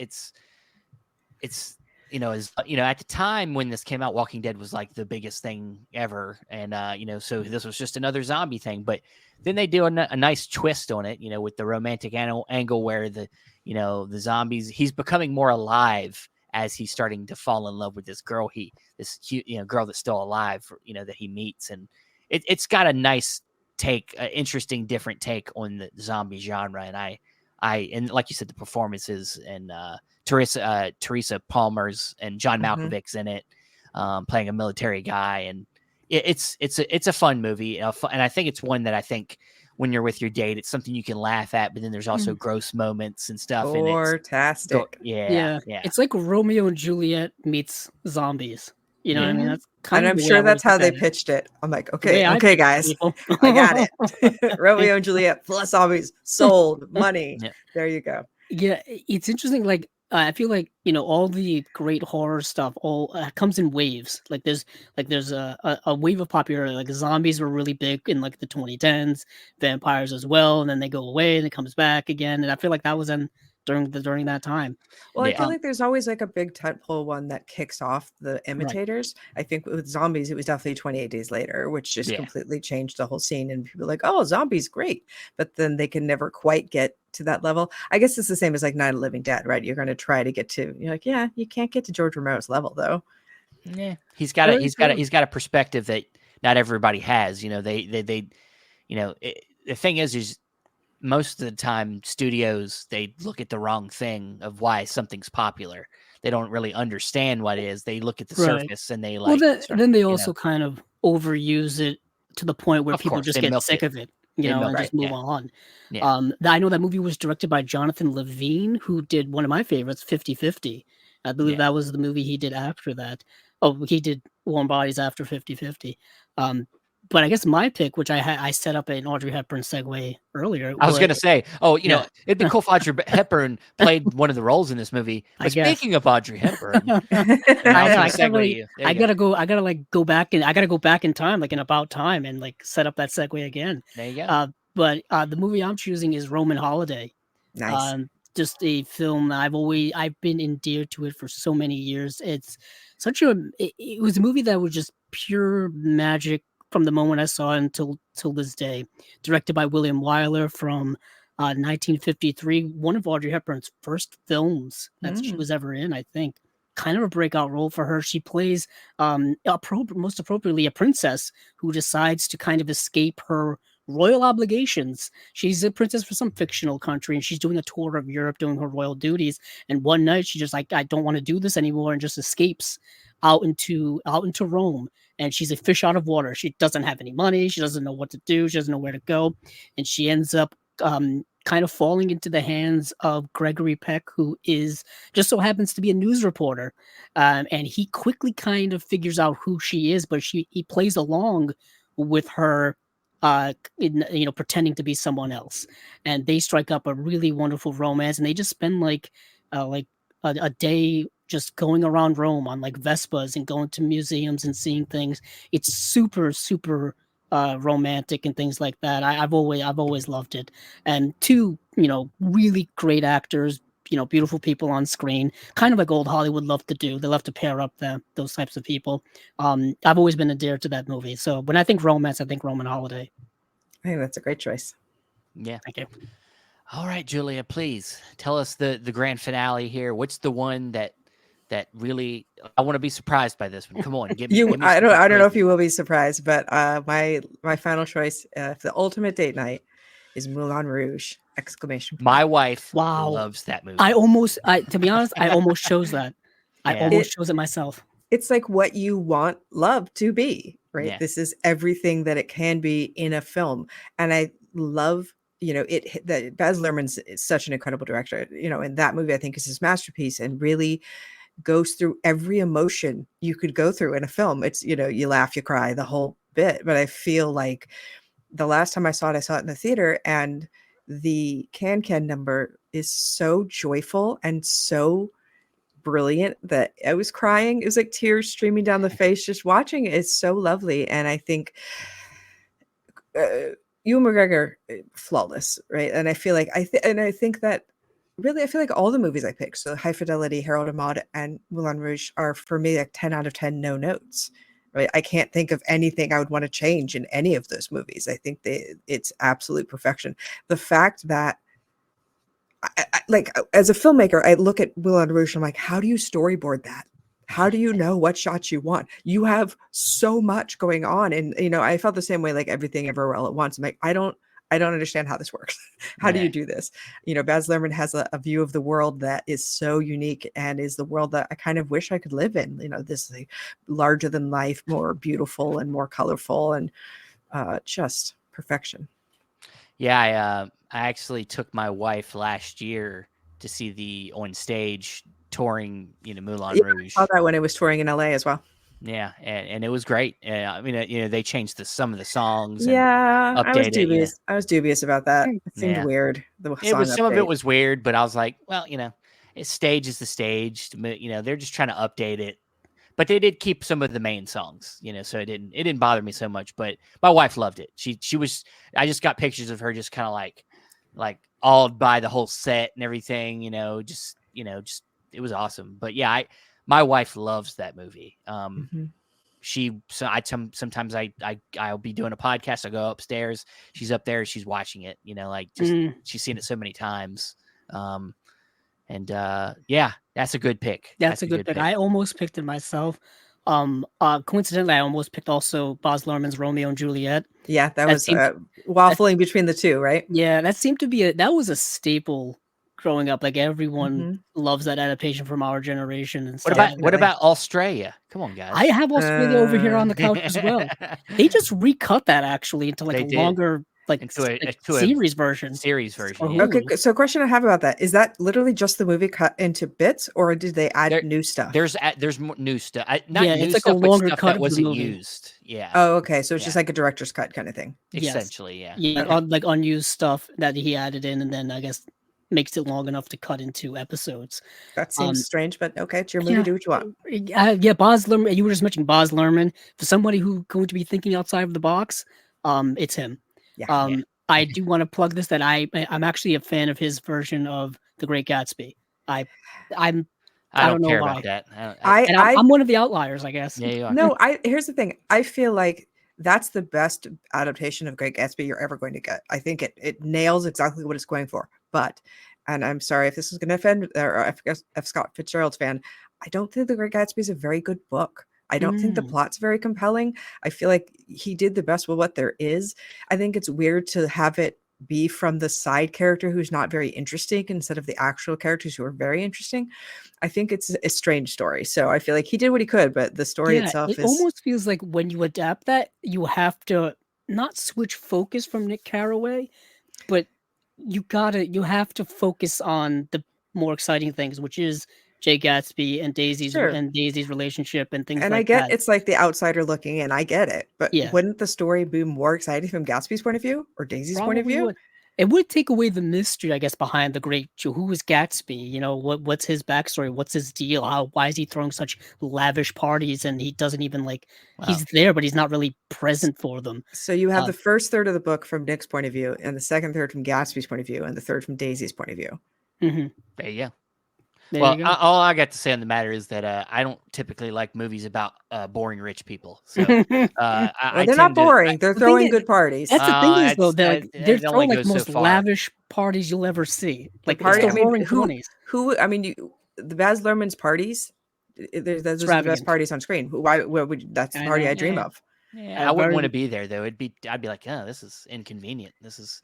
Speaker 1: at the time when this came out, Walking Dead was like the biggest thing ever. And, so this was just another zombie thing, but then they do a nice twist on it, with the romantic angle where the zombies, he's becoming more alive as he's starting to fall in love with this girl, this girl that's still alive, that he meets. And it's got a nice take, interesting, different take on the zombie genre. And and like you said, the performances and Teresa Palmer's and John
Speaker 3: Mhm.
Speaker 1: Malkovich's in it, playing a military guy, and it's a fun movie, and I think it's one that I think when you're with your date, it's something you can laugh at, but then there's also gross moments and stuff, and
Speaker 3: Fantastic.
Speaker 1: yeah.
Speaker 2: It's like Romeo and Juliet meets zombies. You know what I mean?
Speaker 3: Mhm.
Speaker 2: That's kind
Speaker 3: And
Speaker 2: of
Speaker 3: I'm
Speaker 2: the way I
Speaker 3: sure
Speaker 2: always
Speaker 3: that's how
Speaker 2: look
Speaker 3: they
Speaker 2: at it.
Speaker 3: pitched it. I'm like,
Speaker 2: The way I
Speaker 3: okay,
Speaker 2: pitch it to
Speaker 3: guys,
Speaker 2: people.
Speaker 3: I got it. Romeo and Juliet plus zombies, sold, money.
Speaker 1: Yeah.
Speaker 3: There you go.
Speaker 2: Yeah, it's interesting. Like I feel like all the great horror stuff all comes in waves. There's a wave of popularity. Like zombies were really big in like the 2010s, vampires as well, and then they go away and it comes back again. And I feel like that was in during that time.
Speaker 3: Well, I
Speaker 1: Yeah.
Speaker 3: feel like there's always like a big tentpole one that kicks off the
Speaker 2: Right.
Speaker 3: imitators. I think with zombies, it was definitely 28 Days Later, which just
Speaker 1: Yeah.
Speaker 3: completely changed the whole scene. And people are like, oh, zombies, great. But then they can never quite get to that level. I guess it's the same as like Night of the Living Dead, right? You're going to try to get to, you're like, yeah, you can't get to George Romero's level though.
Speaker 1: Yeah, he's got
Speaker 2: Very true.
Speaker 1: he's got a perspective that not everybody has. They the thing is most of the time studios, they look at the wrong thing of why something's popular. They don't really understand what it is. They look at the
Speaker 2: Right.
Speaker 1: surface and they
Speaker 2: Well,
Speaker 1: like start,
Speaker 2: then they also kind of overuse it to the point where
Speaker 1: of
Speaker 2: people
Speaker 1: course
Speaker 2: just
Speaker 1: they
Speaker 2: get
Speaker 1: milk
Speaker 2: sick
Speaker 1: it.
Speaker 2: of it,
Speaker 1: They
Speaker 2: and
Speaker 1: milk
Speaker 3: Right.
Speaker 1: it.
Speaker 2: just move
Speaker 1: Yeah.
Speaker 2: on.
Speaker 1: Yeah.
Speaker 2: I know that movie was directed by Jonathan Levine, who did one of my favorites, 50-50. I believe
Speaker 1: Yeah.
Speaker 2: that was the movie he did after that. Oh, he did Warm Bodies after 50-50. But I guess my pick, which I set up an Audrey Hepburn segue earlier,
Speaker 1: I was
Speaker 2: was
Speaker 1: gonna say,
Speaker 2: yeah,
Speaker 1: it'd be cool if Audrey Hepburn played one of the roles in this movie.
Speaker 2: I
Speaker 1: But
Speaker 2: guess.
Speaker 1: speaking of Audrey Hepburn, and I
Speaker 2: I
Speaker 1: was
Speaker 2: know.
Speaker 1: gonna
Speaker 2: I can't
Speaker 1: segue
Speaker 2: really.
Speaker 1: you. There you go.
Speaker 2: I gotta like go back and I gotta go back in time, like in About Time, and like set up that segue again.
Speaker 1: There you go.
Speaker 2: But the movie I'm choosing is Roman Holiday.
Speaker 3: Nice.
Speaker 2: Just a film that I've been endeared to it for so many years. It's it was a movie that was just pure magic from the moment I saw it until till this day. Directed by William Wyler from 1953, one of Audrey Hepburn's first films that she
Speaker 3: Mm.
Speaker 2: was ever in, I think. Kind of a breakout role for her. She plays most appropriately a princess who decides to kind of escape her royal obligations. She's a princess for some fictional country and she's doing a tour of Europe doing her royal duties. And one night she just like, I don't want to do this anymore, and just escapes out into Rome. And she's a fish out of water. She doesn't have any money. She doesn't know what to do. She doesn't know where to go. And she ends up kind of falling into the hands of Gregory Peck, who is just so happens to be a news reporter. And he quickly kind of figures out who she is, but he plays along with her pretending to be someone else, and they strike up a really wonderful romance, and they just spend like a day just going around Rome on like Vespas and going to museums and seeing things. It's super romantic and things like that. I've always loved it, and two really great actors, beautiful people on screen, kind of like old Hollywood love to do. They love to pair up those types of people. I've always been endeared to that movie. So when I think romance, I think Roman Holiday.
Speaker 3: I think that's a great choice.
Speaker 1: Yeah.
Speaker 2: Thank you.
Speaker 1: All right, Julia, please tell us the grand finale here. What's the one that really I want to be surprised by this one? Come on, give me
Speaker 3: I don't
Speaker 1: something
Speaker 3: know if
Speaker 1: crazy.
Speaker 3: you will be surprised, but my final choice for the ultimate date night is Moulin Rouge! Exclamation point.
Speaker 1: My wife
Speaker 2: Wow.
Speaker 1: loves that movie.
Speaker 2: To be honest, I almost chose that. I
Speaker 1: Yeah.
Speaker 2: almost chose it myself.
Speaker 3: It's like what you want love to be, right?
Speaker 1: Yeah.
Speaker 3: This is everything that it can be in a film. And I love, that Baz Luhrmann's is such an incredible director. In that movie, I think is his masterpiece and really goes through every emotion you could go through in a film. It's, you laugh, you cry, the whole bit. But I feel like the last time I saw it in the theater, and the can number is so joyful and so brilliant that I was crying. It was like tears streaming down the face just watching it. It's so lovely. And I think Ewan McGregor, flawless, right? And I feel like I think that really, I feel like all the movies I picked, so High Fidelity, Harold and Maude, and Moulin Rouge, are for me like 10 out of 10 no notes. Right? I can't think of anything I would want to change in any of those movies. I think it's absolute perfection. The fact that like as a filmmaker, I look at Moulin Rouge and I'm like, how do you storyboard that? How do you know what shots you want? You have so much going on. And, I felt the same way, like Everything Everywhere All at Once. I'm like, I I don't understand how this works. How do
Speaker 1: Yeah.
Speaker 3: you do this? Baz Luhrmann has a view of the world that is so unique and is the world that I kind of wish I could live in. This like, larger than life, more beautiful and more colorful, and just perfection.
Speaker 1: Yeah, I actually took my wife last year to see the on stage touring, Moulin
Speaker 3: Yeah,
Speaker 1: Rouge.
Speaker 3: I saw that when it was touring in LA as well.
Speaker 1: Yeah, and it was great. I mean, they changed some of the songs and
Speaker 3: Yeah, I was
Speaker 1: updated it.
Speaker 3: dubious. I was dubious about that. It seemed
Speaker 1: Yeah.
Speaker 3: weird. The
Speaker 1: It
Speaker 3: song
Speaker 1: was, some of it
Speaker 3: update.
Speaker 1: was weird, but I was like, well, stage is the stage. They're just trying to update it. But they did keep some of the main songs, so it didn't bother me so much. But my wife loved it. She was. I just got pictures of her just kind of like awed by the whole set and everything. Just it was awesome. But yeah, my wife loves that movie.
Speaker 3: Mhm.
Speaker 1: Sometimes I'll be doing a podcast. I go upstairs. She's up there. She's watching it. She's seen it so many times. And yeah, that's a good pick.
Speaker 2: That's a good pick. I almost picked it myself. Coincidentally, I almost picked also Baz Luhrmann's Romeo and Juliet.
Speaker 3: Yeah, that was
Speaker 2: seemed
Speaker 3: waffling between the two, right?
Speaker 2: Yeah, that seemed to be that was a staple growing up. Like everyone
Speaker 3: Mhm.
Speaker 2: loves that adaptation from our generation and
Speaker 1: What
Speaker 2: stuff.
Speaker 1: about
Speaker 3: Definitely.
Speaker 1: Australia? Come on, guys.
Speaker 2: I have Australia over here on the couch as well. They just recut that actually into like
Speaker 1: They
Speaker 2: a
Speaker 1: did.
Speaker 2: longer
Speaker 1: Into a
Speaker 2: series version.
Speaker 1: Series version.
Speaker 2: Or
Speaker 1: Yeah.
Speaker 3: Okay,
Speaker 2: Hulu.
Speaker 3: so question I have about that, is that literally just the movie cut into bits, or did they add new stuff?
Speaker 1: There's more new stuff. Not
Speaker 2: Yeah,
Speaker 1: new
Speaker 2: it's like a
Speaker 1: stuff, but
Speaker 2: longer
Speaker 1: stuff
Speaker 2: cut
Speaker 1: that
Speaker 2: of the
Speaker 1: wasn't
Speaker 2: movie.
Speaker 1: used. Yeah.
Speaker 3: Oh, okay. So it's
Speaker 1: Yeah.
Speaker 3: just like a director's cut kind of thing.
Speaker 2: Yes.
Speaker 1: Essentially, yeah.
Speaker 2: Yeah,
Speaker 3: Okay.
Speaker 2: like unused stuff that he added in, and then I guess makes it long enough to cut into episodes.
Speaker 3: That seems strange, but okay, it's your movie.
Speaker 2: Yeah,
Speaker 3: Do what you want.
Speaker 2: yeah, Baz Luhrmann. You were just mentioning Baz Luhrmann. For somebody who's going to be thinking outside of the box, it's him.
Speaker 3: Yeah.
Speaker 2: I do want to plug this that I'm actually a fan of his version of The Great Gatsby. I don't know
Speaker 1: care
Speaker 2: why.
Speaker 1: about that.
Speaker 2: And I'm one of the outliers, I guess.
Speaker 1: Yeah, you are.
Speaker 3: No, here's the thing. I feel like that's the best adaptation of Great Gatsby you're ever going to get. I think it nails exactly what it's going for. But, and I'm sorry if this is going to offend or if Scott Fitzgerald's fan, I don't think The Great Gatsby is a very good book. I don't think the plot's very compelling. I feel like he did the best with what there is. I think it's weird to have it be from the side character who's not very interesting instead of the actual characters who are very interesting. I think it's a strange story. So I feel like he did what he could, but the story itself
Speaker 2: it
Speaker 3: is
Speaker 2: almost feels like when you adapt that, you have to not switch focus from Nick Carraway, but you have to focus on the more exciting things, which is Jay Gatsby and
Speaker 3: sure.
Speaker 2: Daisy's relationship and things
Speaker 3: And
Speaker 2: like
Speaker 3: I get
Speaker 2: that.
Speaker 3: it's like the outsider looking in. I get it. But
Speaker 2: Yeah.
Speaker 3: wouldn't the story be more exciting from Gatsby's point of view or Daisy's point of
Speaker 2: Probably
Speaker 3: view?
Speaker 2: would. It would take away the mystery, I guess, behind the great Joe. Who is Gatsby? What's his backstory? What's his deal? Why is he throwing such lavish parties and he doesn't even he's there, but he's not really present for them.
Speaker 3: So you have the first third of the book from Nick's point of view, and the second third from Gatsby's point of view, and the third from Daisy's point of view.
Speaker 2: Mm-hmm.
Speaker 1: There you go.
Speaker 2: There
Speaker 1: well,
Speaker 2: you go.
Speaker 1: All I got to say on the matter is that I don't typically like movies about boring rich people. So
Speaker 3: they're not boring. They're throwing good parties.
Speaker 2: That's the thing is though, they're
Speaker 1: it
Speaker 2: throwing
Speaker 1: only
Speaker 2: like
Speaker 1: goes
Speaker 2: the
Speaker 1: so
Speaker 2: most
Speaker 1: far.
Speaker 2: lavish parties you'll ever see. Like
Speaker 3: party.
Speaker 2: it's the
Speaker 3: I mean,
Speaker 2: roaring 20s.
Speaker 3: who? I mean, the Baz Luhrmann's parties. Those are the best parties on screen. Why would that's the party I dream of?
Speaker 1: Yeah, I wouldn't want to be there though. I'd be like, oh, this is inconvenient. This is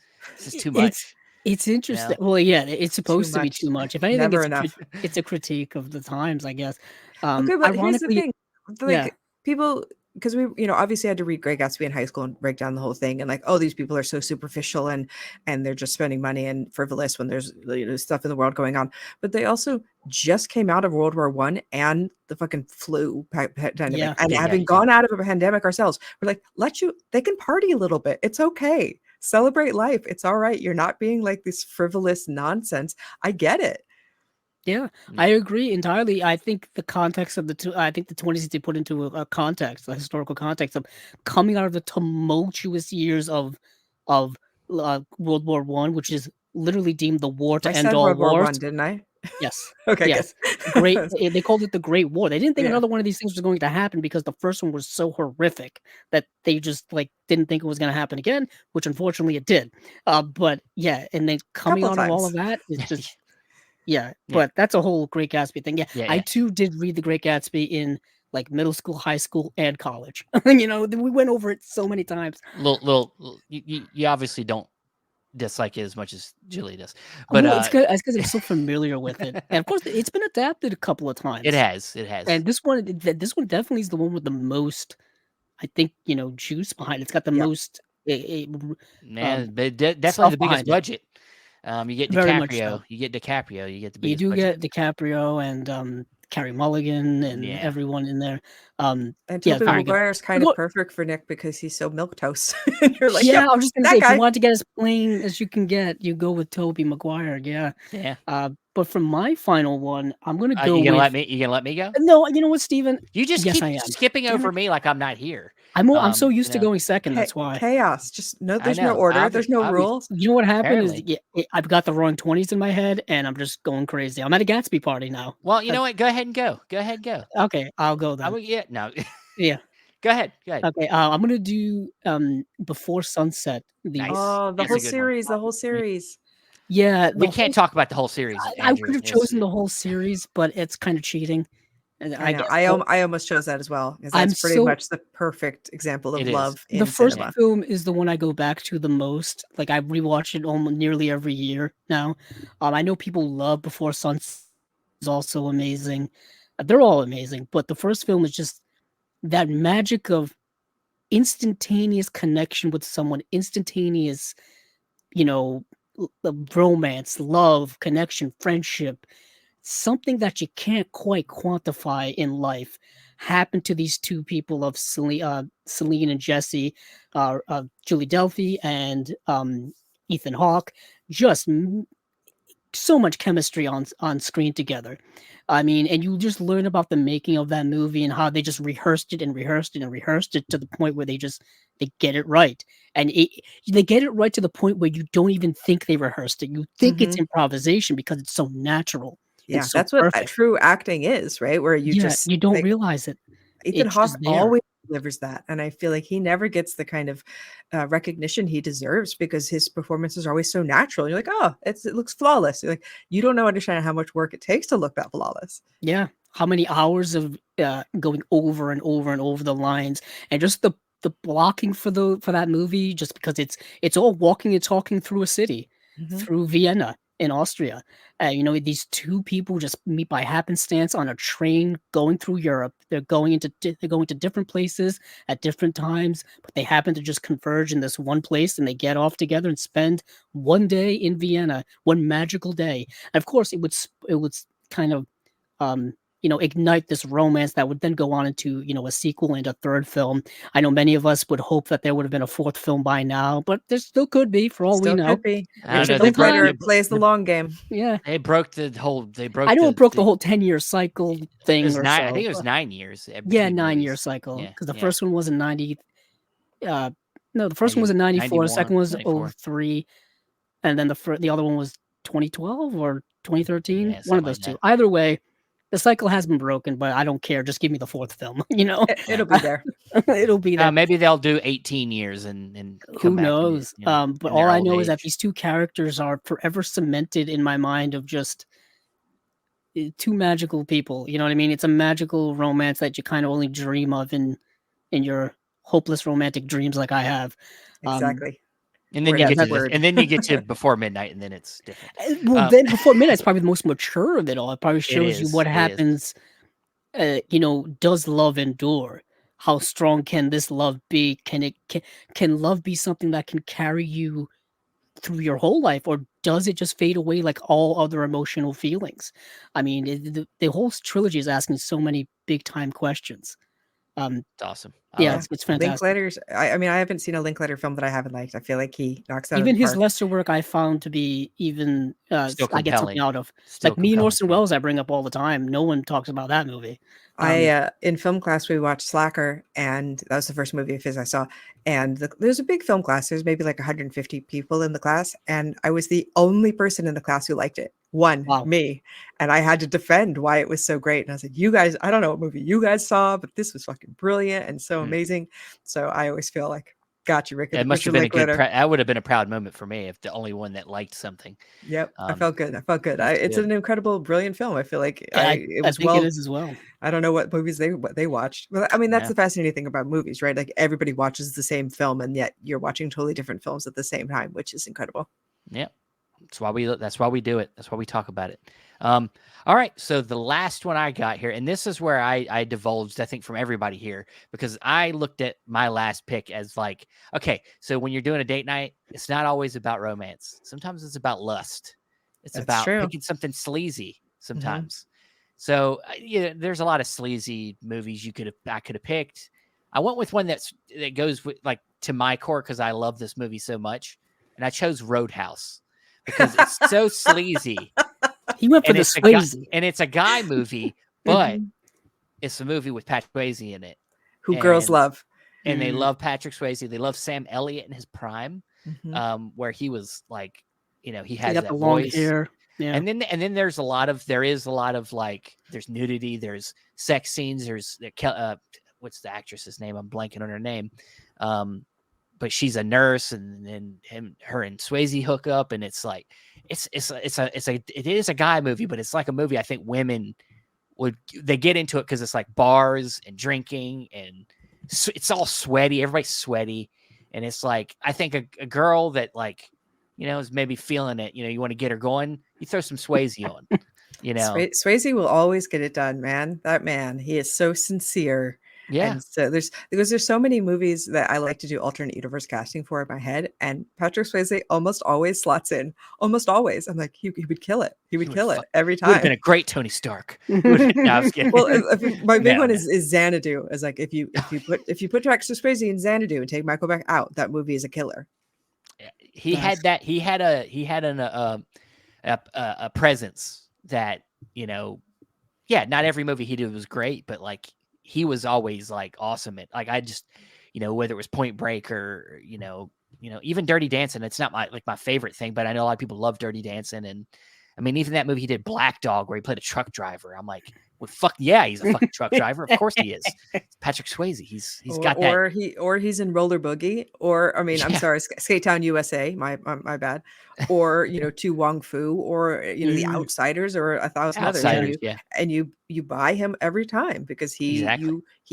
Speaker 1: too much.
Speaker 2: It's interesting. Well, yeah, it's supposed to be too much. If anything,
Speaker 3: Never enough.
Speaker 2: It's a critique of the times, I guess.
Speaker 3: Okay, but here's the thing:
Speaker 2: like
Speaker 3: people, because we, obviously had to read Great Gatsby in high school and break down the whole thing, and like, oh, these people are so superficial and they're just spending money and frivolous when there's stuff in the world going on. But they also just came out of World War I and the fucking flu pandemic, and having gone out of a pandemic ourselves, we're like, they can party a little bit. It's okay. Celebrate life. It's all right. You're not being like this frivolous nonsense. I get it.
Speaker 2: Yeah, I agree entirely. I think the context of the 20s they put into a context, a historical context of coming out of the tumultuous years of World War I, which is literally deemed the war to end all
Speaker 3: World War
Speaker 2: wars.
Speaker 3: I, didn't I?
Speaker 2: Yes.
Speaker 3: Okay.
Speaker 2: Yes.
Speaker 3: Great.
Speaker 2: They called it the Great War. They didn't think another one of these things was going to happen because the first one was so horrific that they just didn't think it was going to happen again, which unfortunately it did. But yeah, and then coming out of all of that is just But that's a whole Great Gatsby thing. Yeah, I too did read the Great Gatsby in middle school, high school, and college. We went over it so many times.
Speaker 1: You obviously don't dislike it as much as Julie does. But
Speaker 2: Well, it's good. It's because I'm so familiar with it, and of course, it's been adapted a couple of times.
Speaker 1: it has.
Speaker 2: And this one definitely is the one with the most, I think, juice behind it. It's got the
Speaker 3: Yep.
Speaker 2: most
Speaker 1: Man, but definitely
Speaker 2: stuff
Speaker 1: the biggest
Speaker 2: behind it.
Speaker 1: budget. You get
Speaker 2: Very much
Speaker 1: DiCaprio.
Speaker 2: so.
Speaker 1: You get DiCaprio. You get the
Speaker 2: You
Speaker 1: biggest
Speaker 2: do
Speaker 1: budget.
Speaker 2: get DiCaprio and Carey Mulligan and
Speaker 1: Yeah.
Speaker 2: everyone in there.
Speaker 3: And
Speaker 2: Yeah,
Speaker 3: Tobey
Speaker 2: very good.
Speaker 3: Maguire is kind
Speaker 2: Well,
Speaker 3: of perfect for Nick because he's so milquetoast. And you're like,
Speaker 2: yeah,
Speaker 3: yep,
Speaker 2: I was just gonna
Speaker 3: that
Speaker 2: say, if
Speaker 3: guy.
Speaker 2: you want to get as plain as you can get, you go with Tobey Maguire. Yeah.
Speaker 1: Yeah.
Speaker 2: But for my final one, I'm gonna go
Speaker 1: You gonna
Speaker 2: with.
Speaker 1: let me? You gonna let me go?
Speaker 2: No, you know what, Steven?
Speaker 1: You just
Speaker 2: Yes,
Speaker 1: keep
Speaker 2: I am.
Speaker 1: skipping
Speaker 3: Damn
Speaker 1: over
Speaker 3: it.
Speaker 1: me like I'm not here.
Speaker 2: I'm so
Speaker 1: You
Speaker 2: used to
Speaker 1: know,
Speaker 2: going second. That's why.
Speaker 3: Chaos. Just no,
Speaker 1: I
Speaker 3: there's no
Speaker 1: know.
Speaker 3: order. There's no rules.
Speaker 2: You know what happened is
Speaker 1: Apparently.
Speaker 2: I've got the wrong 20s in my head, and I'm just going crazy. I'm at a Gatsby party now.
Speaker 1: Well, you know what? Go ahead and go. Go ahead and go.
Speaker 2: Okay, I'll go then.
Speaker 1: Yeah. No.
Speaker 2: Yeah.
Speaker 1: Go ahead. Go ahead.
Speaker 2: Okay, I'm gonna do Before Sunset.
Speaker 1: Nice.
Speaker 3: Oh, the
Speaker 1: That's a
Speaker 3: whole
Speaker 1: good one.
Speaker 3: series. The whole series.
Speaker 2: Yeah,
Speaker 1: We can't talk about the whole series.
Speaker 2: I
Speaker 1: Andrew.
Speaker 2: could have chosen the whole series, but it's kind of cheating. And
Speaker 3: I know.
Speaker 2: guess
Speaker 3: I almost chose that as well because
Speaker 2: I'm
Speaker 3: that's pretty
Speaker 2: so-
Speaker 3: much the perfect example of
Speaker 1: It is.
Speaker 3: love in
Speaker 2: the first
Speaker 3: cinema.
Speaker 2: film is the one I go back to the most. Like I rewatch it almost nearly every year now. I know people love Before Sunset. Is also amazing. They're all amazing, but the first film is just that magic of instantaneous connection with someone, instantaneous, romance, love, connection, friendship, something that you can't quite quantify in life happened to these two people of Celine and Jesse, Julie Delphi and Ethan Hawke. Just so much chemistry on screen together. I mean, and you just learn about the making of that movie and how they just rehearsed it and rehearsed it and rehearsed it to the point where they get it right. And they get it right to the point where you don't even think they rehearsed it. You think it's improvisation because it's so natural.
Speaker 3: Yeah,
Speaker 2: so
Speaker 3: that's what
Speaker 2: perfect.
Speaker 3: true acting is, right? Where you just
Speaker 2: you don't
Speaker 3: like,
Speaker 2: realize it.
Speaker 3: Ethan
Speaker 2: It's
Speaker 3: Hawke
Speaker 2: just there.
Speaker 3: always delivers that, and I feel like he never gets the kind of recognition he deserves because his performances are always so natural. You're like, oh, it looks flawless. You're like, you don't understand how much work it takes to look that flawless.
Speaker 2: Yeah, how many hours of going over and over and over the lines, and just the blocking for that movie, just because it's all walking and talking through a city, through Vienna in Austria. These two people just meet by happenstance on a train going through Europe. They're going to different places at different times, but they happen to just converge in this one place, and they get off together and spend one day in Vienna, one magical day. And of course, it would kind of ignite this romance that would then go on into, a sequel and a third film. I know many of us would hope that there would have been a fourth film by now, but there still could be, for all we know.
Speaker 3: Could be.
Speaker 1: I don't
Speaker 3: Richard
Speaker 1: know,
Speaker 3: Linklater plays the long game.
Speaker 2: Yeah.
Speaker 1: They broke the whole.
Speaker 2: I know it broke the whole 10-year cycle thing.
Speaker 1: It was
Speaker 2: or
Speaker 1: I
Speaker 2: so.
Speaker 1: think it was 9 years.
Speaker 2: Yeah,
Speaker 1: between
Speaker 2: 9-year
Speaker 1: movies.
Speaker 2: cycle.
Speaker 1: Yeah,
Speaker 2: Because the
Speaker 1: yeah.
Speaker 2: first one was in 90. No, the first one was in 94. The second
Speaker 1: 91,
Speaker 2: was
Speaker 1: 94.
Speaker 2: 03, and then the other one was 2012 or 2013.
Speaker 1: Yeah,
Speaker 2: one of
Speaker 1: something
Speaker 2: those
Speaker 1: like
Speaker 2: two.
Speaker 1: that.
Speaker 2: Either way, the cycle has been broken, but I don't care. Just give me the fourth film.
Speaker 3: It'll be there.
Speaker 2: It'll be there.
Speaker 1: Maybe they'll do 18 years and
Speaker 2: Who
Speaker 1: come back
Speaker 2: knows?
Speaker 1: and,
Speaker 2: But
Speaker 1: in their
Speaker 2: all I
Speaker 1: old
Speaker 2: know is that
Speaker 1: age.
Speaker 2: these two characters are forever cemented in my mind of just two magical people. You know what I mean? It's a magical romance that you kind of only dream of in your hopeless romantic dreams, like I have.
Speaker 3: Exactly.
Speaker 1: And then
Speaker 3: Word.
Speaker 1: you
Speaker 3: Yeah,
Speaker 1: get to
Speaker 3: that's
Speaker 1: this,
Speaker 3: word.
Speaker 1: and then you get to Before Midnight, and then it's different.
Speaker 2: Well, then Before Midnight's probably the most mature of it all. It probably shows you
Speaker 1: is,
Speaker 2: what
Speaker 1: it is.
Speaker 2: happens. Does love endure? How strong can this love be? Can love be something that can carry you through your whole life, or does it just fade away like all other emotional feelings? I mean, the whole trilogy is asking so many big time questions.
Speaker 1: It's awesome.
Speaker 2: Yeah, it's fantastic.
Speaker 3: Linklater's. I mean, I haven't seen a Linklater film that I haven't liked. I feel like he knocks out
Speaker 2: Even
Speaker 3: of the
Speaker 2: his
Speaker 3: park.
Speaker 2: lesser work, I found to be even
Speaker 1: Still
Speaker 2: I get something
Speaker 1: compelling.
Speaker 2: out of.
Speaker 1: Still
Speaker 2: Like Me and
Speaker 1: compelling
Speaker 2: Orson
Speaker 1: film.
Speaker 2: Welles, I bring up all the time. No one talks about that movie.
Speaker 3: In film class we watched Slacker, and that was the first movie of his I saw. And there's a big film class. There's maybe like 150 people in the class, and I was the only person in the class who liked it.
Speaker 2: Wow.
Speaker 3: Me, and I had to defend why it was so great. And I was like, "You guys, I don't know what movie you guys saw, but this was fucking brilliant and so amazing." So I always feel like, got you, Rick.
Speaker 1: It must have been a good. That would have been a proud moment for me if the only one that liked something.
Speaker 3: Yep, I felt good. It's
Speaker 1: good.
Speaker 3: an incredible, brilliant film. I feel like
Speaker 2: I think it is as well.
Speaker 3: I don't know what movies they watched. Well, I mean, that's the fascinating thing about movies, right? Like everybody watches the same film, and yet you're watching totally different films at the same time, which is incredible.
Speaker 1: Yeah. That's why we do it. That's why we talk about it. All right. So the last one I got here, and this is where I divulged, I think, from everybody here, because I looked at my last pick as like, okay, so when you're doing a date night, it's not always about romance. Sometimes it's about lust. It's
Speaker 3: That's
Speaker 1: about
Speaker 3: true.
Speaker 1: picking something sleazy
Speaker 3: Mhm.
Speaker 1: sometimes. So yeah, there's a lot of sleazy movies I could have picked. I went with one that goes with like to my core because I love this movie so much, and I chose Roadhouse because it's so sleazy,
Speaker 2: He went for
Speaker 1: and
Speaker 2: the
Speaker 1: it's a guy
Speaker 2: Swayze.
Speaker 1: and it's a guy movie, but
Speaker 3: Mhm.
Speaker 1: it's a movie with Patrick Swayze in it,
Speaker 3: Who girls love.
Speaker 1: and they
Speaker 2: Mm.
Speaker 1: love Patrick Swayze. They love Sam Elliott in his prime,
Speaker 3: Mhm.
Speaker 1: where he was like, he
Speaker 2: He
Speaker 1: has
Speaker 2: got the
Speaker 1: that
Speaker 2: long
Speaker 1: voice.
Speaker 2: hair. Yeah.
Speaker 1: And then there is a lot of like there's nudity, there's sex scenes, there's what's the actress's name? I'm blanking on her name. But she's a nurse, and then her and Swayze hook up, and it's like it is a guy movie, but it's like a movie I think women they get into it because it's like bars and drinking, and it's all sweaty. Everybody's sweaty, and it's like I think a girl that like is maybe feeling it. You want to get her going. You throw some Swayze on.
Speaker 3: Swayze will always get it done, man. That man, he is so sincere.
Speaker 1: Yeah.
Speaker 3: And so there's so many movies that I like to do alternate universe casting for in my head, and Patrick Swayze almost always slots in. Almost always. I'm like, he would kill it. He would kill it every
Speaker 1: He would have been
Speaker 3: time.
Speaker 1: a great Tony Stark. No, I was kidding.
Speaker 3: Well, my big
Speaker 1: No,
Speaker 3: one
Speaker 1: no.
Speaker 3: is Xanadu. Is like if you put Patrick Swayze in Xanadu and take Michael back out, that movie is a killer.
Speaker 1: He had that. He had a presence that not every movie he did was great, but like he was always like awesome at like I just whether it was Point Break or even Dirty Dancing. It's not my favorite thing, but I know a lot of people love Dirty Dancing, and I mean even that movie he did Black Dog where he played a truck driver. I'm like, well, fuck yeah, he's a fucking truck driver. Of course he is. It's Patrick Swayze. He's got that.
Speaker 3: Or he's in Roller Boogie, or I mean, I'm
Speaker 1: Yeah.
Speaker 3: sorry, Skate Town USA. My bad. Or To Wong Fu, or The Outsiders, or 1,000 others.
Speaker 1: Outsiders, yeah.
Speaker 3: And you buy him every time because he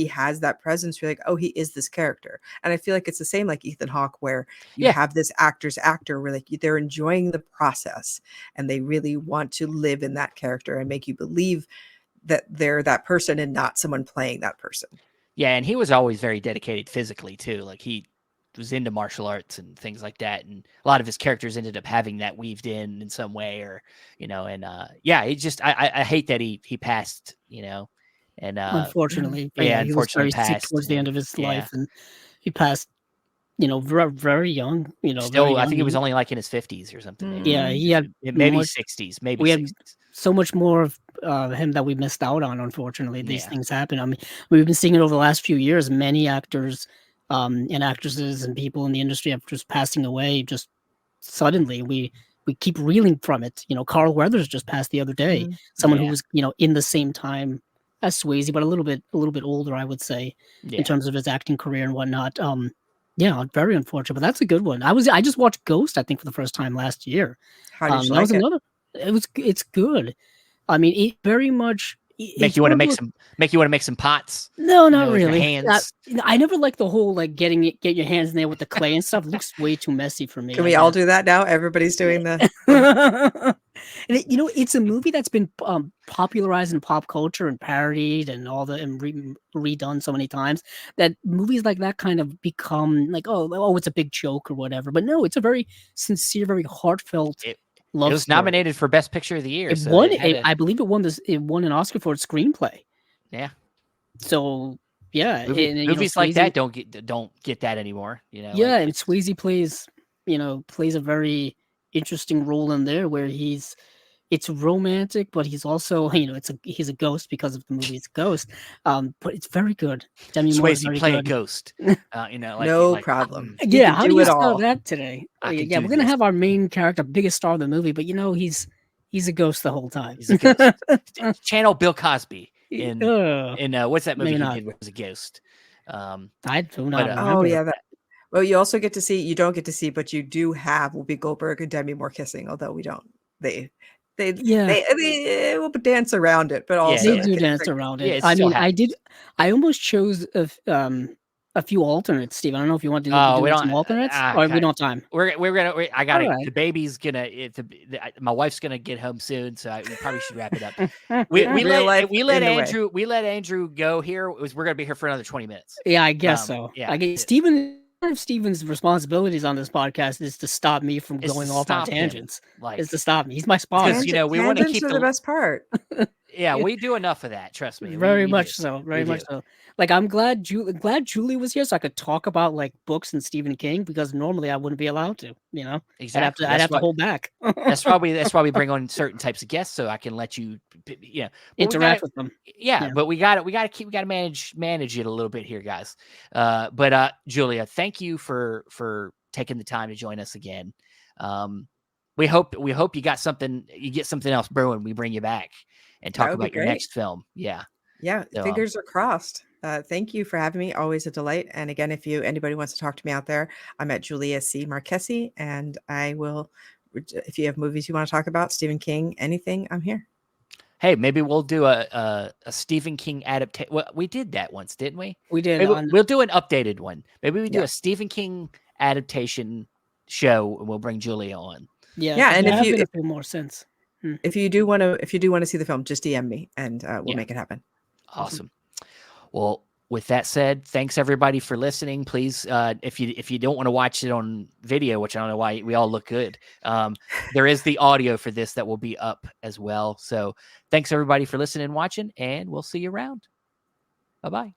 Speaker 3: has that presence. You're like, oh, he is this character. And I feel like it's the same like Ethan Hawke, where you have this actor where like they're enjoying the process and they really want to live in that character and make you believe that they're that person and not someone playing that person.
Speaker 1: Yeah, and he was always very dedicated physically too. Like he was into martial arts and things like that, and a lot of his characters ended up having that weaved in some way, or it just I hate that he passed, and
Speaker 2: Unfortunately, he was
Speaker 1: unfortunately
Speaker 2: very sick
Speaker 1: passed
Speaker 2: towards the end of his life, and he passed, very, very young. Very
Speaker 1: Still, I
Speaker 2: young.
Speaker 1: think he was only like in his 50s or something. Maybe.
Speaker 2: Yeah, he had
Speaker 1: maybe
Speaker 2: much,
Speaker 1: 60s, maybe
Speaker 2: we
Speaker 1: 60s.
Speaker 2: had so much more of him that we missed out on. Unfortunately, these
Speaker 1: Yeah.
Speaker 2: things happen. I mean, we've been seeing it over the last few years. Many actors and actresses and people in the industry have just passing away just suddenly. We keep reeling from it. Carl Weathers just passed the other day. Someone who was in the same time as Swayze, but a little bit older, I would say, in terms of his acting career and whatnot. Yeah, very unfortunate, but that's a good one. I just watched Ghost, I think, for the first time last year.
Speaker 3: How did you
Speaker 2: That was
Speaker 3: like it?
Speaker 2: another. It's good. I mean, it very much
Speaker 1: Make you want to make some pots.
Speaker 2: No, not
Speaker 1: with your
Speaker 2: really.
Speaker 1: hands.
Speaker 2: I never like the whole like get your hands in there with the clay and stuff. It looks way too messy for me.
Speaker 3: Can we all do that now? Everybody's doing the.
Speaker 2: And it's a movie that's been popularized in pop culture and parodied and redone so many times that movies like that kind of become like oh it's a big joke or whatever. But no, it's a very sincere, very heartfelt love.
Speaker 1: It was
Speaker 2: story.
Speaker 1: Nominated for Best Picture of the Year.
Speaker 2: It won. I believe it won this. It won an Oscar for its screenplay.
Speaker 1: Yeah.
Speaker 2: So yeah,
Speaker 1: movies like that don't get that anymore.
Speaker 2: Yeah, and Swayze plays a very interesting role in there where it's romantic, but he's also he's a ghost because of the movie. It's Ghost, but it's very good. Demi Moore is
Speaker 1: Swayze
Speaker 2: very
Speaker 1: play
Speaker 2: good.
Speaker 1: a ghost.
Speaker 3: No problem.
Speaker 2: Yeah, how do you
Speaker 3: it
Speaker 2: spell
Speaker 3: all.
Speaker 2: that today?
Speaker 1: Yeah,
Speaker 2: we're gonna have our main character, biggest star of the movie, but he's a ghost the whole time.
Speaker 1: He's a ghost. Channel Bill Cosby in what's that movie he did where he was a ghost?
Speaker 2: I do not remember.
Speaker 3: Oh yeah, well, you also get to see. You don't get to see, but you do have Whoopi Goldberg and Demi Moore kissing. Although we don't, they will dance around it, but also
Speaker 2: they do dance around it.
Speaker 1: Yeah,
Speaker 2: I mean, I almost chose a few alternates, Steve. I don't know if you want to
Speaker 1: Oh, we
Speaker 2: do
Speaker 1: don't.
Speaker 2: some alternates, or we don't have time.
Speaker 1: I got
Speaker 2: All
Speaker 1: to.
Speaker 2: right.
Speaker 1: The baby's gonna. My wife's gonna get home soon, so we probably should wrap it up.
Speaker 3: Real life
Speaker 1: We let
Speaker 3: in the way.
Speaker 1: Andrew. We let Andrew go here. We're gonna be here for another 20 minutes.
Speaker 2: Yeah, I guess so.
Speaker 1: Yeah.
Speaker 2: I guess Steven. One of Steven's responsibilities on this podcast is to stop me from
Speaker 1: Is to
Speaker 2: going off on
Speaker 1: stop him,
Speaker 2: tangents.
Speaker 1: like-
Speaker 2: Is to stop me. He's my sponsor.
Speaker 1: Because, you know, we wanna
Speaker 3: Tangents
Speaker 1: keep
Speaker 3: are
Speaker 1: the-
Speaker 3: the best part.
Speaker 1: Yeah, we do enough of that. Trust me.
Speaker 2: Very
Speaker 1: We
Speaker 2: much
Speaker 1: do.
Speaker 2: so. Very
Speaker 1: We
Speaker 2: much
Speaker 1: do.
Speaker 2: so. Like I'm glad Julie was here so I could talk about like books and Stephen King because normally I wouldn't be allowed to. You know,
Speaker 1: Exactly.
Speaker 2: I'd have to hold back.
Speaker 1: That's why we bring on certain types of guests so I can let you, you know, but
Speaker 2: interact with them.
Speaker 1: Yeah,
Speaker 2: Yeah.
Speaker 1: but we got to manage it a little bit here, guys. But Julia, thank you for taking the time to join us again. We hope you get something else brewing. We bring you back and talk
Speaker 3: That would be
Speaker 1: about your
Speaker 3: great.
Speaker 1: next film. Yeah.
Speaker 3: Yeah,
Speaker 1: So,
Speaker 3: fingers are crossed. Thank you for having me. Always a delight. And again, if anybody wants to talk to me out there, I'm at Julia C. Marchese, and I will. If you have movies you want to talk about, Stephen King, anything, I'm here.
Speaker 1: Hey, maybe we'll do a Stephen King adaptation. Well, we did that once, didn't we?
Speaker 2: We did.
Speaker 1: Maybe we'll do an updated one. Maybe we do
Speaker 3: Yeah.
Speaker 1: a Stephen King adaptation show, and we'll bring Julia on.
Speaker 2: Yeah,
Speaker 3: and
Speaker 2: there
Speaker 3: if
Speaker 2: have
Speaker 3: you-
Speaker 2: been a few more since.
Speaker 3: If you do want to see the film, just DM me, and we'll
Speaker 1: Yeah.
Speaker 3: make it happen.
Speaker 1: Awesome. Well, with that said, thanks everybody for listening. Please, if you don't want to watch it on video, which I don't know why we all look good, there is the audio for this that will be up as well. So thanks everybody for listening and watching, and we'll see you around. Bye-bye.